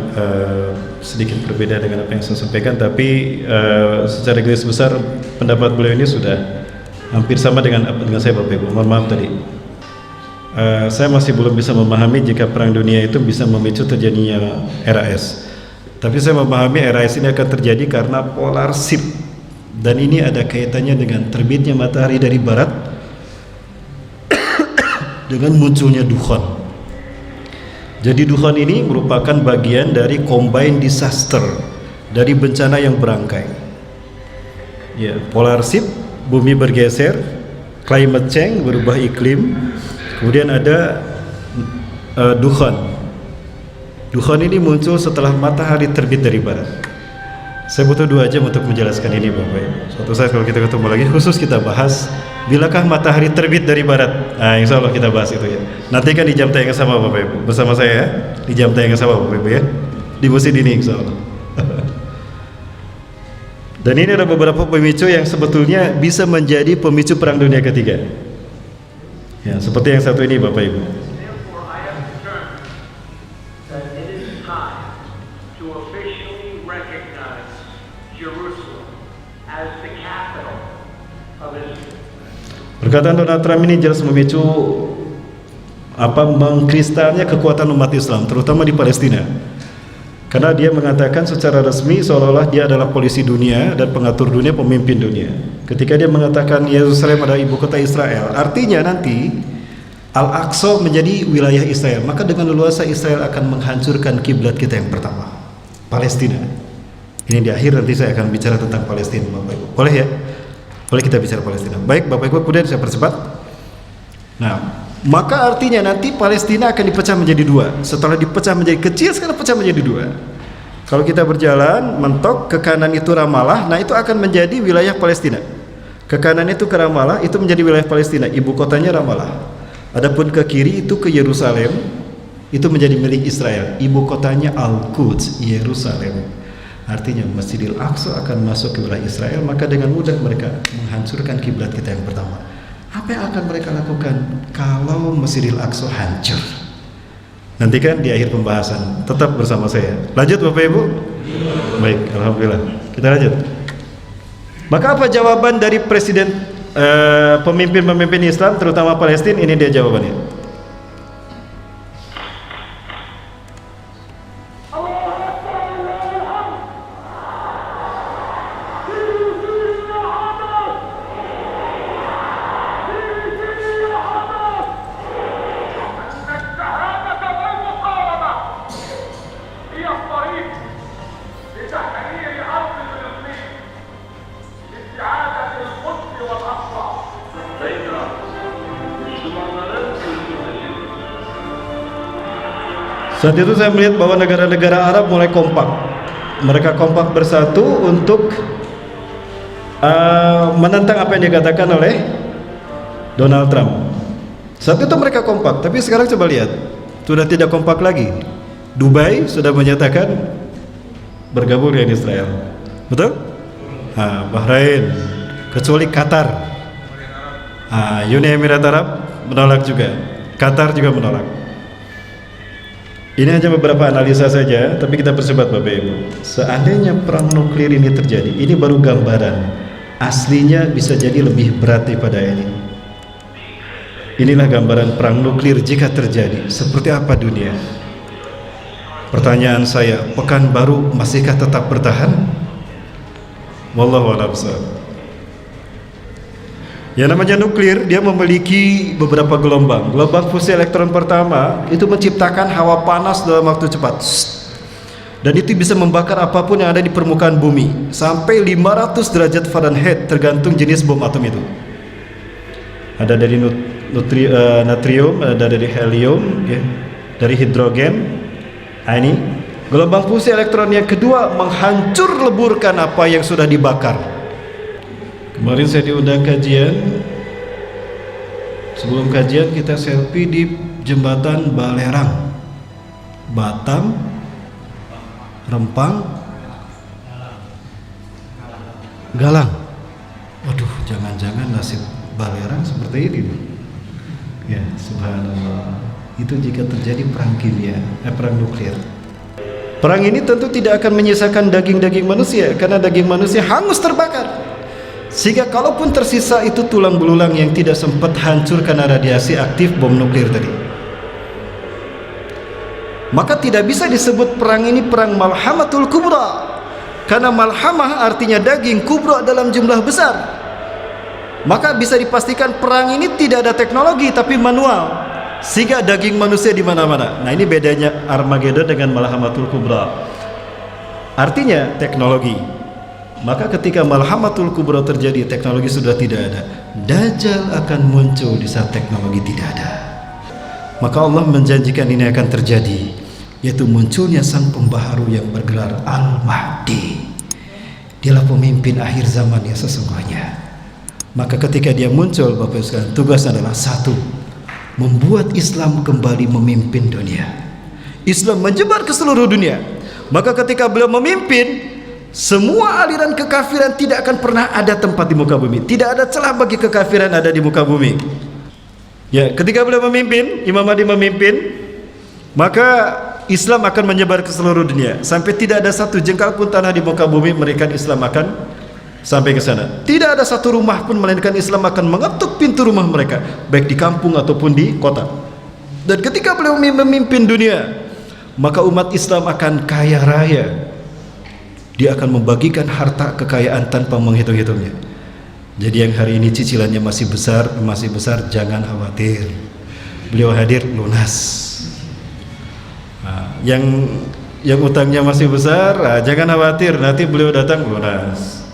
sedikit berbeda dengan apa yang saya sampaikan, tapi secara garis besar pendapat beliau ini sudah hampir sama dengan saya, Bapak Ibu. Mohon maaf tadi, saya masih belum bisa memahami jika perang dunia itu bisa memicu terjadinya RAS. Tapi saya memahami RAS ini akan terjadi karena polar shift, dan ini ada kaitannya dengan terbitnya matahari dari barat dengan munculnya dukhan. Jadi dukhan ini merupakan bagian dari combined disaster, dari bencana yang berangkai. Ya, polar shift, bumi bergeser, climate change, berubah iklim, kemudian ada dukhan. Dukhan ini muncul setelah matahari terbit dari barat. Saya butuh 2 jam untuk menjelaskan ini, Bapak Ibu. Suatu saat kalau kita ketemu lagi, khusus kita bahas bilakah matahari terbit dari barat. Nah, insya Allah kita bahas itu ya. Nanti kan di jam tayang sama Bapak Ibu, bersama saya ya, di jam tayang sama Bapak Ibu ya, di musim ini insya Allah. Dan ini ada beberapa pemicu yang sebetulnya bisa menjadi pemicu perang dunia ketiga. Ya, seperti yang satu ini Bapak Ibu. Therefore, I am determined that it is time to officially recognize Jerusalem as the capital of Israel. Perkataan Donald Trump ini jelas memicu mengkristalnya kekuatan umat Islam, terutama di Palestina. Karena dia mengatakan secara resmi seolah-olah dia adalah polisi dunia dan pengatur dunia, pemimpin dunia. Ketika dia mengatakan Yerusalem adalah ibu kota Israel, artinya nanti Al-Aqsa menjadi wilayah Israel, maka dengan leluasa Israel akan menghancurkan kiblat kita yang pertama, Palestina. Ini di akhir nanti saya akan bicara tentang Palestina, Bapak Ibu. Boleh ya? Boleh kita bicara Palestina. Baik, Bapak Ibu, kemudian saya percepat. Nah, maka artinya nanti Palestina akan dipecah menjadi 2. Setelah dipecah menjadi kecil, sekarang pecah menjadi 2. Kalau kita berjalan mentok ke kanan itu Ramallah, nah itu akan menjadi wilayah Palestina. Ke kanan itu ke Ramallah, itu menjadi wilayah Palestina, ibu kotanya Ramallah. Adapun ke kiri itu ke Yerusalem, itu menjadi milik Israel, ibu kotanya Al-Quds, Yerusalem. Artinya Masjidil Aqsa akan masuk ke wilayah Israel, maka dengan mudah mereka menghancurkan kiblat kita yang pertama. Apa yang akan mereka lakukan kalau Masjidil Aqsa hancur? Nantikan di akhir pembahasan. Tetap bersama saya. Lanjut Bapak Ibu? Baik, alhamdulillah. Kita lanjut. Maka apa jawaban dari presiden pemimpin-pemimpin Islam terutama Palestina? Ini dia jawabannya. Saat itu saya melihat bahwa negara-negara Arab mulai kompak. Mereka kompak bersatu untuk menentang apa yang dikatakan oleh Donald Trump. Saat itu mereka kompak, tapi sekarang coba lihat, sudah tidak kompak lagi. Dubai sudah menyatakan bergabung dengan Israel. Betul? Bahrain, kecuali Qatar. Uni Emirat Arab menolak juga. Qatar juga menolak. Ini hanya beberapa analisa saja, tapi kita percepat Bapak Ibu. Seandainya perang nuklir ini terjadi, ini baru gambaran. Aslinya bisa jadi lebih berat daripada ini. Inilah gambaran perang nuklir jika terjadi. Seperti apa dunia? Pertanyaan saya, Pekanbaru masihkah tetap bertahan? Wallahu a'lam bishawab. Yang namanya nuklir, dia memiliki beberapa gelombang. Gelombang fusi elektron pertama itu menciptakan hawa panas dalam waktu cepat, dan itu bisa membakar apapun yang ada di permukaan bumi sampai 500 derajat Fahrenheit, tergantung jenis bom atom itu. Ada dari natrium, ada dari helium, dari hidrogen. Ini gelombang fusi elektron yang kedua menghancur leburkan apa yang sudah dibakar. Kemarin saya diundang kajian. Sebelum kajian kita selfie di jembatan Balerang, Batam, Rempang, Galang. Waduh, jangan-jangan nasib Balerang seperti ini. Ya, subhanallah. Itu jika terjadi perang kimia, perang nuklir. Perang ini tentu tidak akan menyisakan daging-daging manusia, karena daging manusia hangus terbakar. Sehingga kalaupun tersisa itu tulang belulang yang tidak sempat hancur karena radiasi aktif bom nuklir tadi. Maka tidak bisa disebut perang ini perang malhamatul kubra, karena malhamah artinya daging, kubra dalam jumlah besar. Maka bisa dipastikan perang ini tidak ada teknologi tapi manual, sehingga daging manusia di mana-mana. Nah, ini bedanya Armageddon dengan malhamatul kubra. Artinya teknologi. Maka ketika malhamatul kubra terjadi, teknologi sudah tidak ada. Dajjal akan muncul di saat teknologi tidak ada. Maka Allah menjanjikan ini akan terjadi, yaitu munculnya sang pembaharu yang bergelar Al-Mahdi. Dialah pemimpin akhir zaman yang sesungguhnya. Maka ketika dia muncul, Bapak Ibu sekalian, tugasnya adalah satu, membuat Islam kembali memimpin dunia. Islam menyebar ke seluruh dunia. Maka ketika beliau memimpin, semua aliran kekafiran tidak akan pernah ada tempat di muka bumi. Tidak ada celah bagi kekafiran ada di muka bumi. Ya, ketika beliau memimpin, Imam Mahdi memimpin, maka Islam akan menyebar ke seluruh dunia sampai tidak ada satu jengkal pun tanah di muka bumi melainkan Islam akan sampai ke sana. Tidak ada satu rumah pun melainkan Islam akan mengetuk pintu rumah mereka, baik di kampung ataupun di kota. Dan ketika beliau memimpin dunia, maka umat Islam akan kaya raya. Dia akan membagikan harta kekayaan tanpa menghitung-hitungnya. Jadi yang hari ini cicilannya masih besar, jangan khawatir. Beliau hadir lunas. Yang utangnya masih besar, jangan khawatir, nanti beliau datang lunas.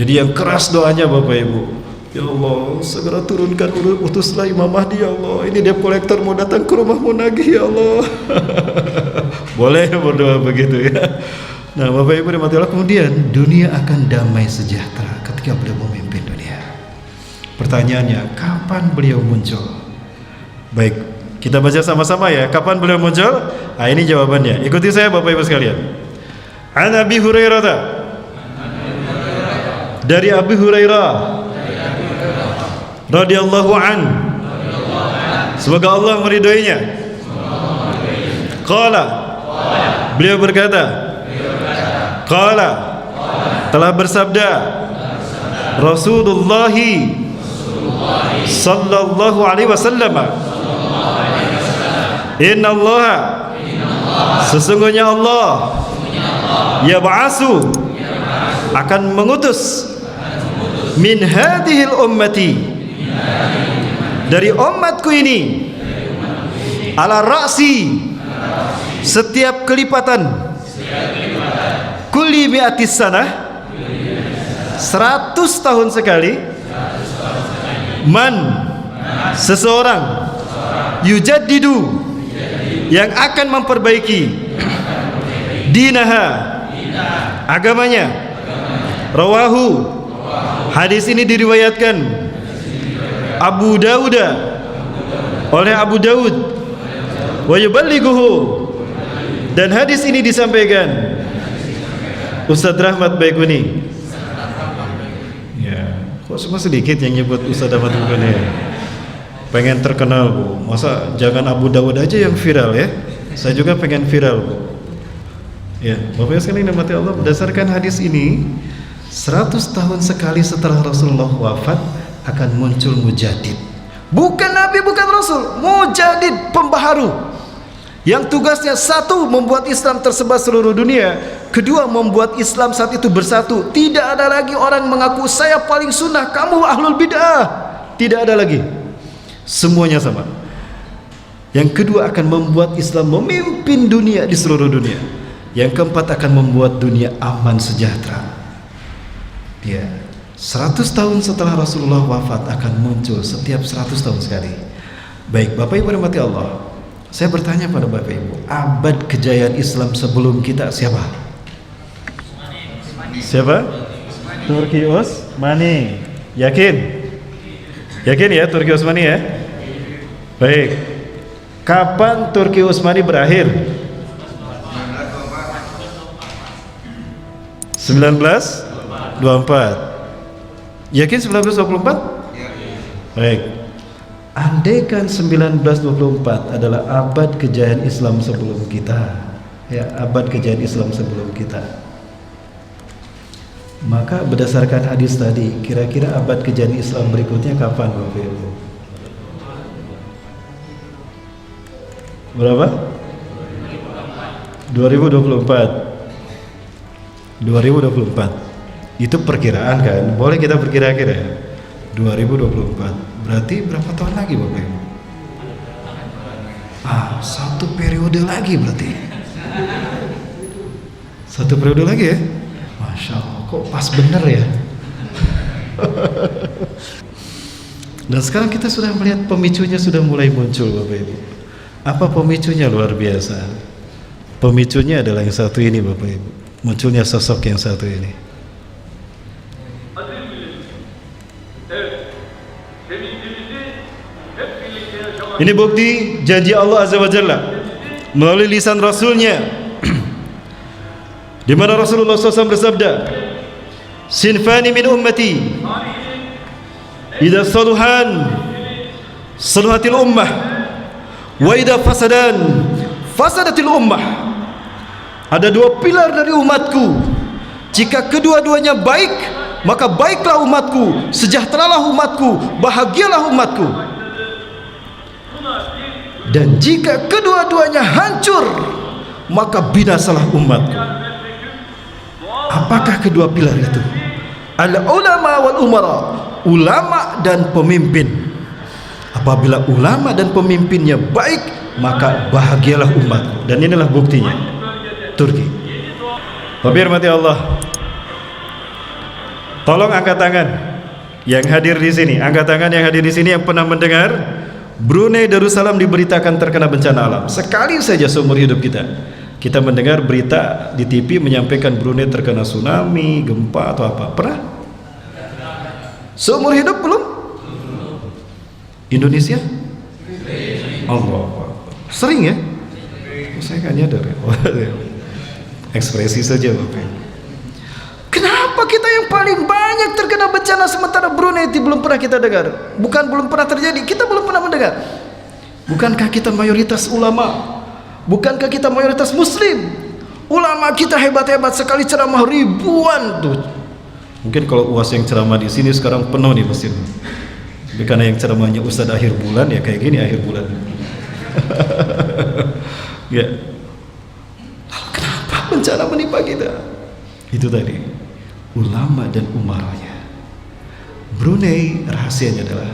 Jadi yang keras doanya Bapak Ibu, ya Allah, segera turunkan utuslah Imam Mahdi ya Allah. Ini debt collector mau datang ke rumahmu nagih ya Allah. Boleh berdoa begitu ya. Nah, Bapak Ibu dimati Allah, kemudian dunia akan damai sejahtera ketika beliau memimpin dunia. Pertanyaannya, kapan beliau muncul? Baik, kita baca sama-sama ya. Kapan beliau muncul? Nah, ini jawabannya. Ikuti saya Bapak Ibu sekalian. An Abi Hurairah, dari Abi Hurairah radhiyallahu an, semoga Allah meridhoinya. Qala, beliau berkata, qala, telah bersabda Rasulullah sallallahu alaihi wasallam, inna Allah, sesungguhnya Allah yab'asu, akan mengutus min hadhil ummati, dari umatku ini, ala ra'si, setiap kelipatan, kulli mi'atis sanah, 100 tahun sekali, man, seseorang, yujaddidu, yang akan memperbaiki, dinaha, agamanya. Rawahu, hadis ini diriwayatkan Abu Dawud, oleh Abu Dawud, wa yuballighuhu, dan hadis ini disampaikan Ustaz Rahmat Baikuni. Ya, kok cuma sedikit yang nyebut Ustaz Rahmat Baikuni? Pengen terkenal, Bu. Masa jangan Abu Dawud aja yang viral ya? Saya juga pengen viral, Bu. Ya, Bapak sekalian yang dirahmati Allah, berdasarkan hadis ini, 100 tahun sekali setelah Rasulullah wafat akan muncul mujaddid. Bukan Nabi, bukan Rasul, mujaddid, pembaharu, yang tugasnya satu, membuat Islam tersebar seluruh dunia. Kedua, membuat Islam saat itu bersatu. Tidak ada lagi orang mengaku saya paling sunnah, kamu ahlul bid'ah. Tidak ada lagi, semuanya sama. Yang kedua, akan membuat Islam memimpin dunia di seluruh dunia. Yang keempat, akan membuat dunia aman sejahtera. Ya, 100 tahun setelah Rasulullah wafat akan muncul setiap 100 tahun sekali. Baik, Bapak Ibu rahmati Allah, saya bertanya pada Bapak Ibu, abad kejayaan Islam sebelum kita siapa? Siapa? Turki Utsmani. Yakin? Yakin ya Turki Utsmani ya? Baik. Kapan Turki Utsmani berakhir? 1924. Yakin 1924? Baik. Andaikan 1924 adalah abad kejayaan Islam sebelum kita, ya, abad kejayaan Islam sebelum kita, maka berdasarkan hadis tadi, kira-kira abad kejayaan Islam berikutnya kapan, Bapak Ibu? Berapa? 2024. Itu perkiraan kan? Boleh kita berkira-kira. 2024. Berarti berapa tahun lagi, Bapak Ibu? Satu periode lagi berarti. Satu periode lagi ya? Masya Allah, kok pas bener ya? Dan sekarang kita sudah melihat pemicunya sudah mulai muncul, Bapak Ibu. Apa pemicunya? Luar biasa. Pemicunya adalah yang satu ini, Bapak Ibu. Munculnya sosok yang satu ini. Ini bukti janji Allah Azza wa Jalla melalui lisan Rasulnya, di mana Rasulullah SAW bersabda, "Sinfani min ummati, idza saluhan saluhatil ummah, wa idza fasadan fasadatil ummah." Ada dua pilar dari umatku. Jika kedua-duanya baik, maka baiklah umatku, sejahteralah umatku, bahagialah umatku. Dan jika kedua-duanya hancur, maka binasalah umatku. Apakah kedua pilar itu? Al-ulama wal umara, ulama dan pemimpin. Apabila ulama dan pemimpinnya baik, maka bahagialah umatku. Dan inilah buktinya. Turki. Bapak hormati Allah, tolong angkat tangan yang hadir di sini. Angkat tangan yang hadir di sini yang pernah mendengar Brunei Darussalam diberitakan terkena bencana alam. Sekali saja seumur hidup kita mendengar berita di TV menyampaikan Brunei terkena tsunami, gempa atau apa. Pernah? Seumur hidup belum? Indonesia? Allah. Sering ya? Saya nggak nyadar ya. ekspresi saja Bapak Ibu. Kenapa kita yang paling banyak terkena bencana sementara Brunei itu belum pernah kita dengar? Bukan belum pernah terjadi, kita belum pernah mendengar. Bukankah kita mayoritas ulama? Bukankah kita mayoritas muslim? Ulama kita hebat-hebat sekali, ceramah ribuan tuh. Mungkin kalau UAS yang ceramah di sini sekarang penuh nih mesin. Tapi karena yang ceramahnya Ustadz akhir bulan, ya kayak gini akhir bulan. Ya. Lalu kenapa bencana menimpa kita? Itu tadi, ulama dan umaranya. Brunei rahasianya adalah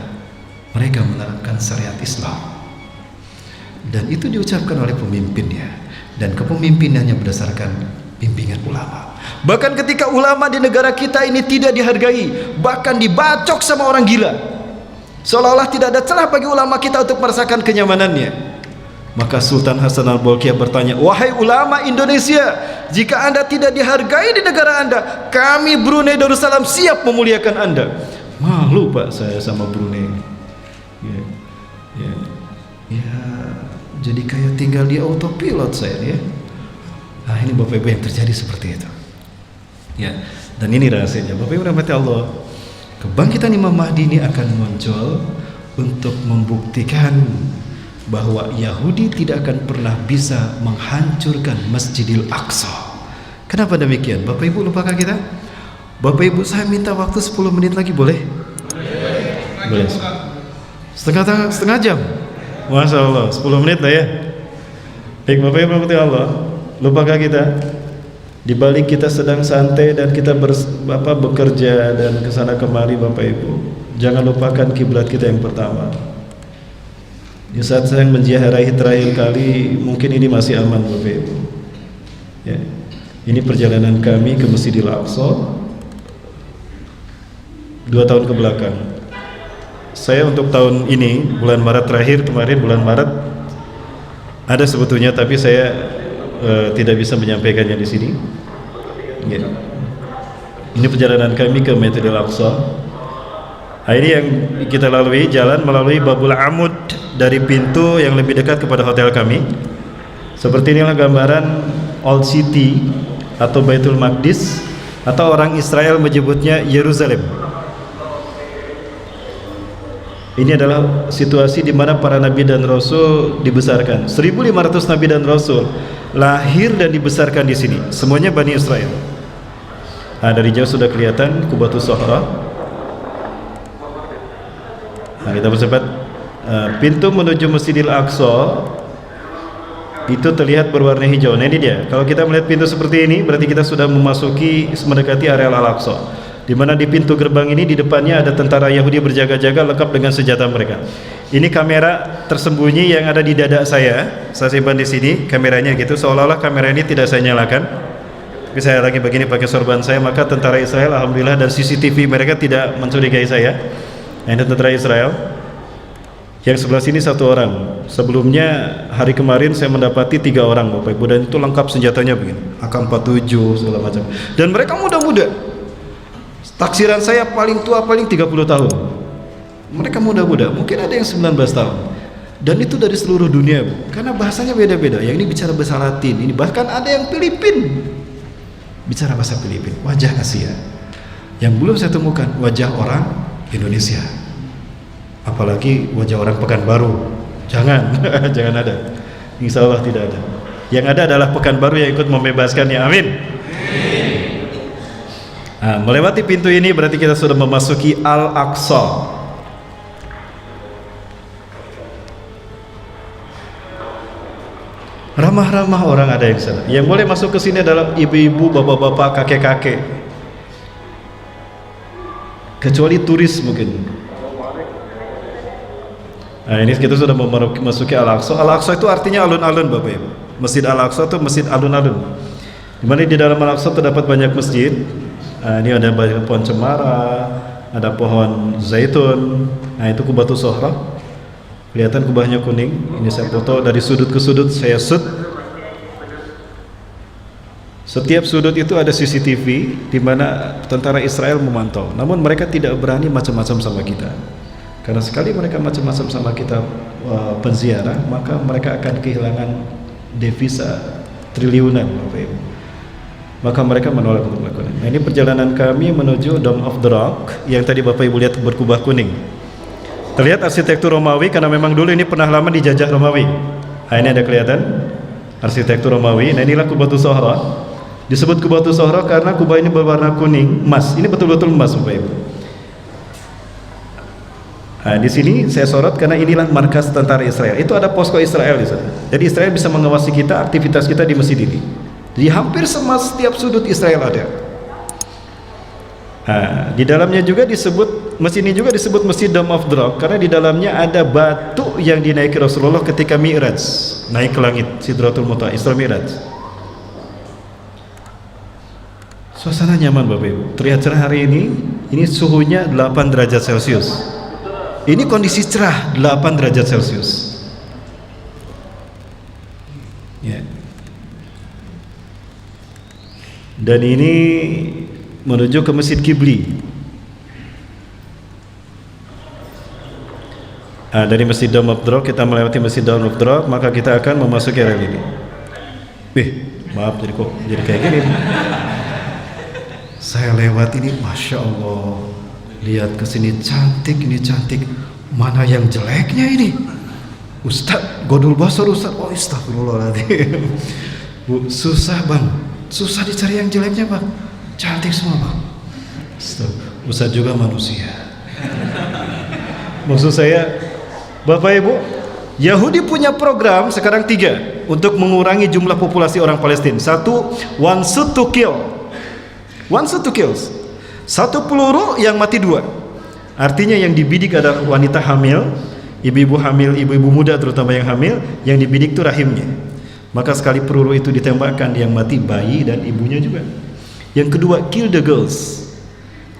mereka menerapkan syariat Islam, dan itu diucapkan oleh pemimpinnya, dan kepemimpinannya berdasarkan bimbingan ulama. Bahkan ketika ulama di negara kita ini tidak dihargai, bahkan dibacok sama orang gila, seolah-olah tidak ada celah bagi ulama kita untuk merasakan kenyamanannya. Maka Sultan Hasan Al-Bolkiah bertanya, wahai ulama Indonesia, jika anda tidak dihargai di negara anda, kami Brunei Darussalam siap memuliakan anda. Malu Pak saya sama Brunei. Ya, jadi kayak tinggal di autopilot saya ya. Nah ini Bapak Ibu yang terjadi seperti itu. Ya, dan ini rahasianya Bapak Ibu rahmati Allah. Kebangkitan Imam Mahdi ini akan muncul untuk membuktikan bahwa Yahudi tidak akan pernah bisa menghancurkan Masjidil Aqsa. Kenapa demikian? Bapak Ibu lupakah kita? Bapak Ibu saya minta waktu 10 menit lagi boleh? Boleh. Setengah jam. Masya Allah, 10 menit lah ya. Baik Bapak Ibu rahmati Allah, lupakah kita? Di balik kita sedang santai dan kita bekerja dan kesana kemari Bapak Ibu, jangan lupakan kiblat kita yang pertama. Di saat saya menziarahi terakhir kali, mungkin ini masih aman Bapak Ibu ya. Ini perjalanan kami ke Masjidil Aqsa 2 tahun ke belakang. Saya untuk tahun ini, bulan Maret terakhir, kemarin bulan Maret ada sebetulnya, tapi saya tidak bisa menyampaikannya di sini ya. Ini perjalanan kami ke Masjidil Aqsa. Nah, ini yang kita lalui, jalan melalui Babul Amud dari pintu yang lebih dekat kepada hotel kami. Seperti inilah gambaran Old City atau Baitul Maqdis, atau orang Israel menyebutnya Yerusalem. Ini adalah situasi di mana para nabi dan rasul dibesarkan. 1500 nabi dan rasul lahir dan dibesarkan di sini. Semuanya Bani Israel. Nah, dari jauh sudah kelihatan Qubatus Sohra. Nah, kita bersebat pintu menuju Masjidil Aqsa itu terlihat berwarna hijau. Nah, ini dia. Kalau kita melihat pintu seperti ini, berarti kita sudah mendekati area Al-Aqsa, di mana di pintu gerbang ini di depannya ada tentara Yahudi berjaga-jaga lengkap dengan senjata mereka. Ini kamera tersembunyi yang ada di dada saya simpan di sini kameranya gitu, seolah-olah kamera ini tidak saya nyalakan, tapi saya lagi begini pakai sorban saya, maka tentara Israel alhamdulillah dan CCTV mereka tidak mencurigai saya. Nah, ini tentara Israel. Yang sebelah sini 1 orang. Sebelumnya hari kemarin saya mendapati 3 orang Bapak Ibu, dan itu lengkap senjatanya begini, AK-47 segala macam. Dan mereka muda-muda. Taksiran saya paling tua paling 30 tahun. Mereka muda-muda, mungkin ada yang 19 tahun. Dan itu dari seluruh dunia, Bu. Karena bahasanya beda-beda. Yang ini bicara bahasa Latin, ini bahkan ada yang Filipin. Bicara bahasa Filipin, wajah Asia. Yang belum saya temukan wajah orang Indonesia, apalagi wajah orang Pekanbaru. Jangan, jangan ada. Insya Allah tidak ada. Yang ada adalah Pekanbaru yang ikut membebaskannya. Amin. Nah, melewati pintu ini berarti kita sudah memasuki Al-Aqsa. Ramah-ramah orang ada yang sana. Yang boleh masuk ke sini adalah ibu-ibu, bapak-bapak, kakek-kakek. Kecuali turis mungkin. Nah, ini kita sudah memasuki Al-Aqsa. Al-Aqsa itu artinya alun-alun Bapak Ibu. Masjid Al-Aqsa itu masjid alun-alun. Di mana di dalam Al-Aqsa terdapat banyak masjid. Nah, ini ada banyak pohon cemara, ada pohon zaitun. Nah, itu Qubatus Sohra. Kelihatan kubahnya kuning. Ini saya foto dari sudut ke sudut, saya shoot. Setiap sudut itu ada CCTV di mana tentara Israel memantau. Namun mereka tidak berani macam-macam sama kita. Karena sekali mereka macam-macam sama kita penziarah, maka mereka akan kehilangan devisa triliunan Bapak Ibu. maka mereka menolak untuk melakukan. Nah, ini perjalanan kami menuju Dome of the Rock yang tadi Bapak Ibu lihat berkubah kuning. Terlihat arsitektur Romawi karena memang dulu ini pernah lama dijajah Romawi. Nah, ini ada kelihatan arsitektur Romawi. Nah, inilah Qubatus Sohra. Disebut Qubatus Sohra karena kubah ini berwarna kuning, emas. Ini betul-betul emas, Bapak Ibu. Nah, di sini saya sorot karena inilah markas tentara Israel. Itu ada posko Israel di sana. Jadi Israel bisa mengawasi kita, aktivitas kita di masjid ini. Jadi hampir setiap sudut Israel ada. Nah, di dalamnya juga disebut, masjid ini juga disebut Masjid Dome of the Rock karena di dalamnya ada batu yang dinaiki Rasulullah ketika Mi'raj, naik ke langit, Sidratul Muntaha, Isra Mi'raj. Suasana nyaman Bapak Ibu. Terlihat cerah hari ini suhunya 8 derajat Celcius. Ini kondisi cerah 8 derajat Celcius. Ya. Dan ini menuju ke Masjid Qibli. Nah, dari Masjid Dome of the Rock kita melewati Masjid Dome of the Rock, maka kita akan memasuki area ini. Maaf jadi kayak gini. Saya lewat ini, Masya Allah. Lihat ke sini cantik, ini cantik. Mana yang jeleknya ini? Ustadz, Godul Basar Ustadz. Oh, astagfirullahaladzim. Bu, susah bang. Susah dicari yang jeleknya bang. Cantik semua bang. Ustadz juga manusia. Maksud saya, Bapak Ibu, Yahudi punya program sekarang 3 untuk mengurangi jumlah populasi orang Palestina. 1, one shot to kill. One shot to kill. 1 peluru yang mati 2. Artinya yang dibidik adalah wanita hamil, ibu-ibu hamil, ibu-ibu muda terutama yang hamil, yang dibidik itu rahimnya. Maka sekali peluru itu ditembakkan, yang mati bayi dan ibunya juga. Yang kedua, kill the girls.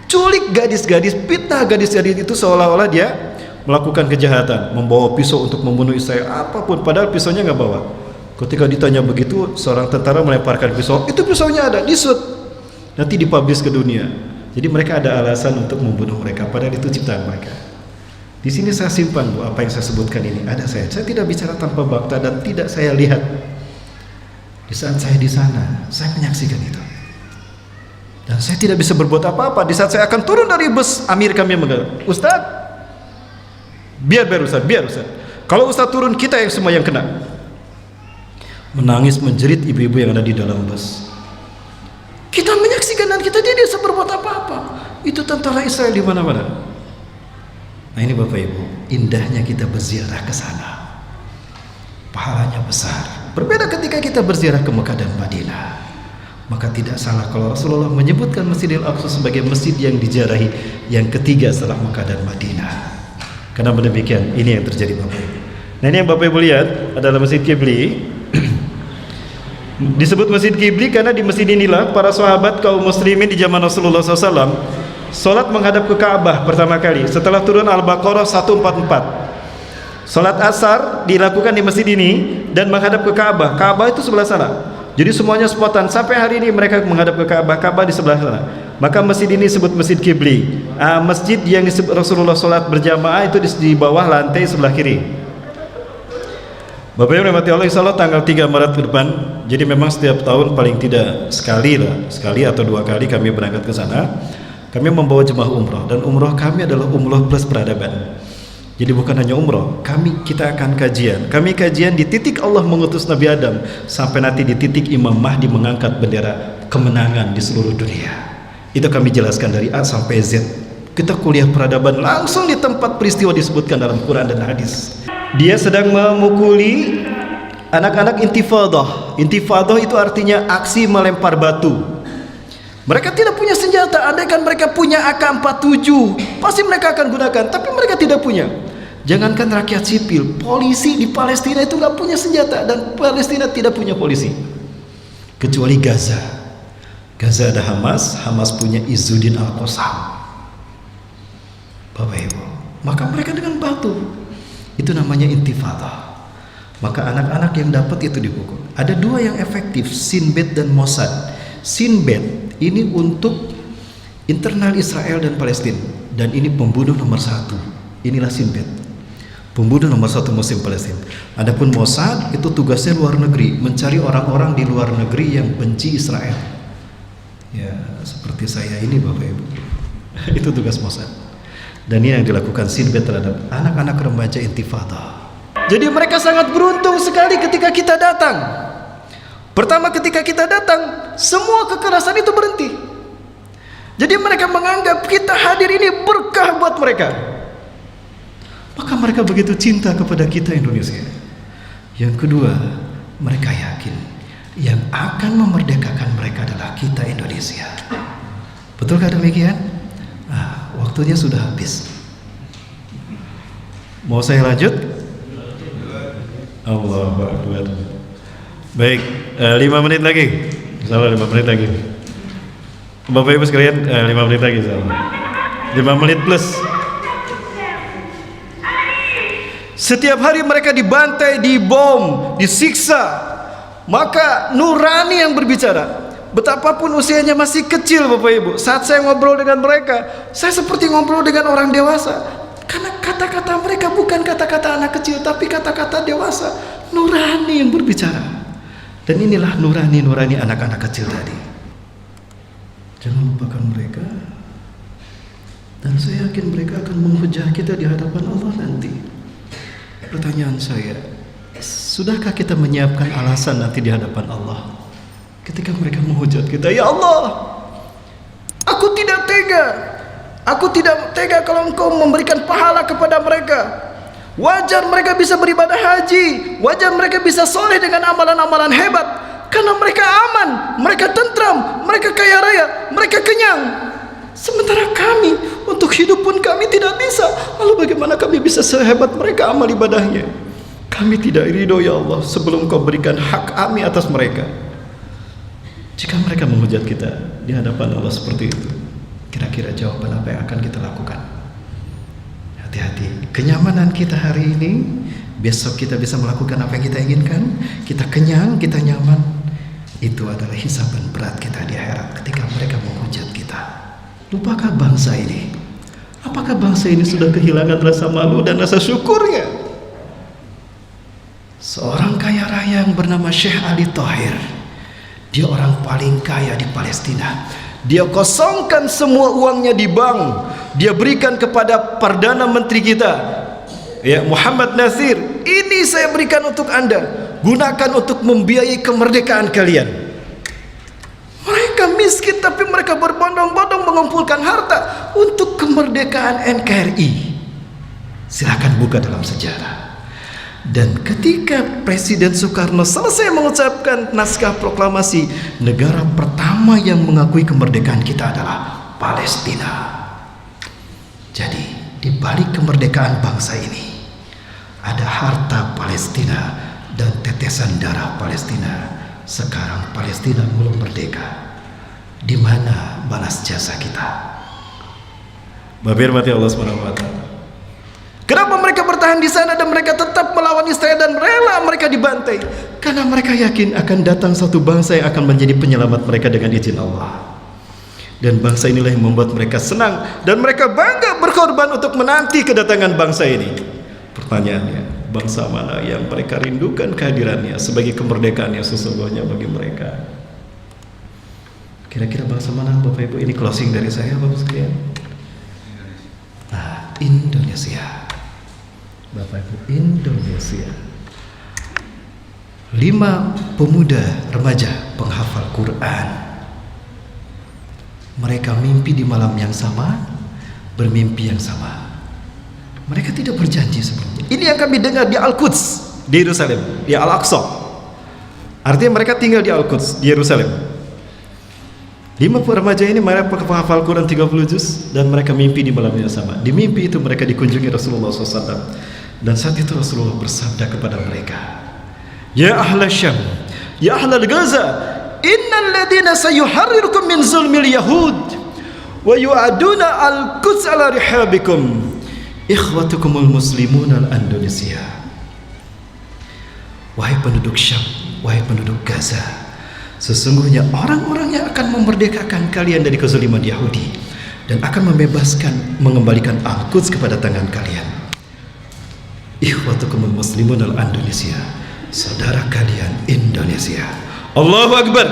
Culik gadis-gadis, fitnah gadis-gadis itu seolah-olah dia melakukan kejahatan, membawa pisau untuk membunuh Israel, apapun, padahal pisaunya nggak bawa. Ketika ditanya begitu, seorang tentara melemparkan pisau, itu pisaunya ada, disut, nanti dipublish ke dunia. Jadi mereka ada alasan untuk membunuh mereka, padahal itu ciptaan mereka. Di sini saya simpan Bu, apa yang saya sebutkan ini ada saya. Saya tidak bicara tanpa fakta dan tidak saya lihat. Di saat saya di sana, saya menyaksikan itu. Dan saya tidak bisa berbuat apa-apa. Di saat saya akan turun dari bus, Amir kami mengatakan, Ustadz, biar Ustadz. Kalau Ustadz turun, kita yang semua yang kena. Menangis menjerit ibu-ibu yang ada di dalam bus. Kita menyaksikan dan kita tidak bisa berbuat apa-apa. Itu tentara Israel di mana-mana. Nah ini Bapak Ibu, indahnya kita berziarah ke sana. Pahalanya besar. Berbeda ketika kita berziarah ke Mekah dan Madinah. Maka tidak salah kalau Rasulullah menyebutkan Masjidil Aqsa sebagai masjid yang diziarahi yang ketiga setelah Mekah dan Madinah. Karena demikian, ini yang terjadi Bapak Ibu. Nah ini yang Bapak Ibu lihat adalah Masjid Qibli. Disebut Masjid Qibli karena di masjid inilah para sahabat kaum muslimin di zaman Rasulullah SAW sholat menghadap ke Ka'bah pertama kali setelah turun Al-Baqarah 144. Sholat asar dilakukan di masjid ini dan menghadap ke Ka'bah. Ka'bah itu sebelah sana. Jadi semuanya sepotan. Sampai hari ini mereka menghadap ke Ka'bah. Ka'bah di sebelah sana. Maka masjid ini disebut Masjid Qibli. Masjid yang Rasulullah sholat berjamaah itu di bawah lantai sebelah kiri. Bapak Ibu rahmati Allah, insyaallah tanggal 3 Maret ke depan. Jadi memang setiap tahun paling tidak sekali atau 2 kali kami berangkat ke sana. Kami membawa jemaah umroh dan umroh kami adalah umroh plus peradaban. Jadi bukan hanya umroh, kita akan kajian. Kami kajian di titik Allah mengutus Nabi Adam sampai nanti di titik Imam Mahdi mengangkat bendera kemenangan di seluruh dunia. Itu kami jelaskan dari A sampai Z. Kita kuliah peradaban langsung di tempat peristiwa disebutkan dalam Quran dan hadis. Dia sedang memukuli anak-anak intifadah. Intifadah itu artinya aksi melempar batu. Mereka tidak punya senjata. Andaikan mereka punya AK-47, pasti mereka akan gunakan. Tapi mereka tidak punya. Jangankan rakyat sipil, polisi di Palestina itu nggak punya senjata. Dan Palestina tidak punya polisi kecuali Gaza. Gaza ada Hamas. Hamas punya Izzuddin Al-Qassam. Bapak Ibu, maka mereka dengan batu. Itu namanya intifadah. Maka anak-anak yang dapat itu dipukul. Ada 2 yang efektif, Shin Bet dan Mossad. Shin Bet ini untuk internal Israel dan Palestina, dan ini pembunuh nomor 1. Inilah Shin Bet, pembunuh nomor 1 Muslim Palestina. Adapun Mossad itu tugasnya luar negeri, mencari orang-orang di luar negeri yang benci Israel. Ya, seperti saya ini Bapak Ibu. Itu tugas Mossad. Dan ini yang dilakukan Sinbad terhadap anak-anak remaja Intifada. Jadi mereka sangat beruntung sekali ketika kita datang. Pertama, ketika kita datang, semua kekerasan itu berhenti. Jadi mereka menganggap kita hadir ini berkah buat mereka. Maka mereka begitu cinta kepada kita Indonesia. Yang kedua, mereka yakin yang akan memerdekakan mereka adalah kita Indonesia. Betulkah demikian? Nah, waktunya sudah habis. Mau saya lanjut? Allahu Akbar. Baik, 5 menit lagi. Salah 5 menit lagi. Bapak Ibu sekalian, 5 menit lagi salah. 5 menit plus. Setiap hari mereka dibantai, dibom, disiksa. Maka nurani yang berbicara. Betapapun usianya masih kecil Bapak Ibu, saat saya ngobrol dengan mereka, saya seperti ngobrol dengan orang dewasa. Karena kata-kata mereka bukan kata-kata anak kecil, tapi kata-kata dewasa. Nurani yang berbicara. Dan inilah nurani anak-anak kecil tadi. Jangan lupakan mereka. Dan saya yakin mereka akan menghujah kita di hadapan Allah nanti. Pertanyaan saya, sudahkah kita menyiapkan alasan nanti di hadapan Allah ketika mereka menghujat kita? Ya Allah, aku tidak tega. Aku tidak tega kalau Engkau memberikan pahala kepada mereka. Wajar mereka bisa beribadah haji, wajar mereka bisa soleh dengan amalan-amalan hebat, karena mereka aman, mereka tentram, mereka kaya raya, mereka kenyang. Sementara kami untuk hidup pun kami tidak bisa. Lalu bagaimana kami bisa sehebat mereka amal ibadahnya? Kami tidak ridho ya Allah sebelum Kau berikan hak kami atas mereka. Jika mereka menghujat kita di hadapan Allah seperti itu, kira-kira jawaban apa yang akan kita lakukan? Hati-hati, kenyamanan kita hari ini, besok kita bisa melakukan apa yang kita inginkan. Kita kenyang, kita nyaman. Itu adalah hisaban berat kita di akhirat ketika mereka menghujat kita. Lupakah bangsa ini? Apakah bangsa ini sudah kehilangan rasa malu dan rasa syukurnya? Seorang kaya raya yang bernama Syekh Ali Thohir, dia orang paling kaya di Palestina. Dia kosongkan semua uangnya di bank. Dia berikan kepada Perdana Menteri kita, ya Muhammad Nasir. Ini saya berikan untuk Anda. Gunakan untuk membiayai kemerdekaan kalian. Mereka miskin tapi mereka berbondong-bondong mengumpulkan harta untuk kemerdekaan NKRI. Silakan buka dalam sejarah. Dan ketika Presiden Soekarno selesai mengucapkan naskah proklamasi, negara pertama yang mengakui kemerdekaan kita adalah Palestina. Jadi di balik kemerdekaan bangsa ini ada harta Palestina dan tetesan darah Palestina. Sekarang Palestina belum merdeka. Di mana balas jasa kita? Babir mati Allah SWT. Kenapa mereka bertahan di sana dan mereka tetap melawan Israel dan rela mereka dibantai? Karena mereka yakin akan datang satu bangsa yang akan menjadi penyelamat mereka dengan izin Allah. Dan bangsa inilah yang membuat mereka senang dan mereka bangga berkorban untuk menanti kedatangan bangsa ini. Pertanyaannya, bangsa mana yang mereka rindukan kehadirannya sebagai kemerdekaan yang sesungguhnya bagi mereka? Kira-kira bangsa mana Bapak Ibu? Ini closing dari saya Bapak sekalian. Nah, Indonesia. Bapak Ibu, Indonesia. 5 pemuda remaja penghafal Quran. Mereka mimpi di malam yang sama, bermimpi yang sama. Mereka tidak berjanji sebelumnya. Ini yang kami dengar di Al-Quds, di Yerusalem, di Al-Aqsa. Artinya mereka tinggal di Al-Quds, di Yerusalem. 5 remaja ini mereka penghafal Quran 30 juz dan mereka mimpi di malam yang sama. Di mimpi itu mereka dikunjungi Rasulullah SAW. Dan saat itu Rasulullah bersabda kepada mereka, Ya ahla Syam, ya ahla Gaza, innal ladina sayuharrirukum min zulmil yahud wa yu'aduna al-Quds ala rihabikum ikhwatukumul muslimun al-Indonesia. Wahai penduduk Syam, wahai penduduk Gaza, sesungguhnya orang-orang yang akan memerdekakan kalian dari kezaliman Yahudi dan akan membebaskan, mengembalikan Al-Quds kepada tangan kalian. Ikhwatukumul muslimun al-Indonesia, saudara kalian Indonesia. Allahu Akbar.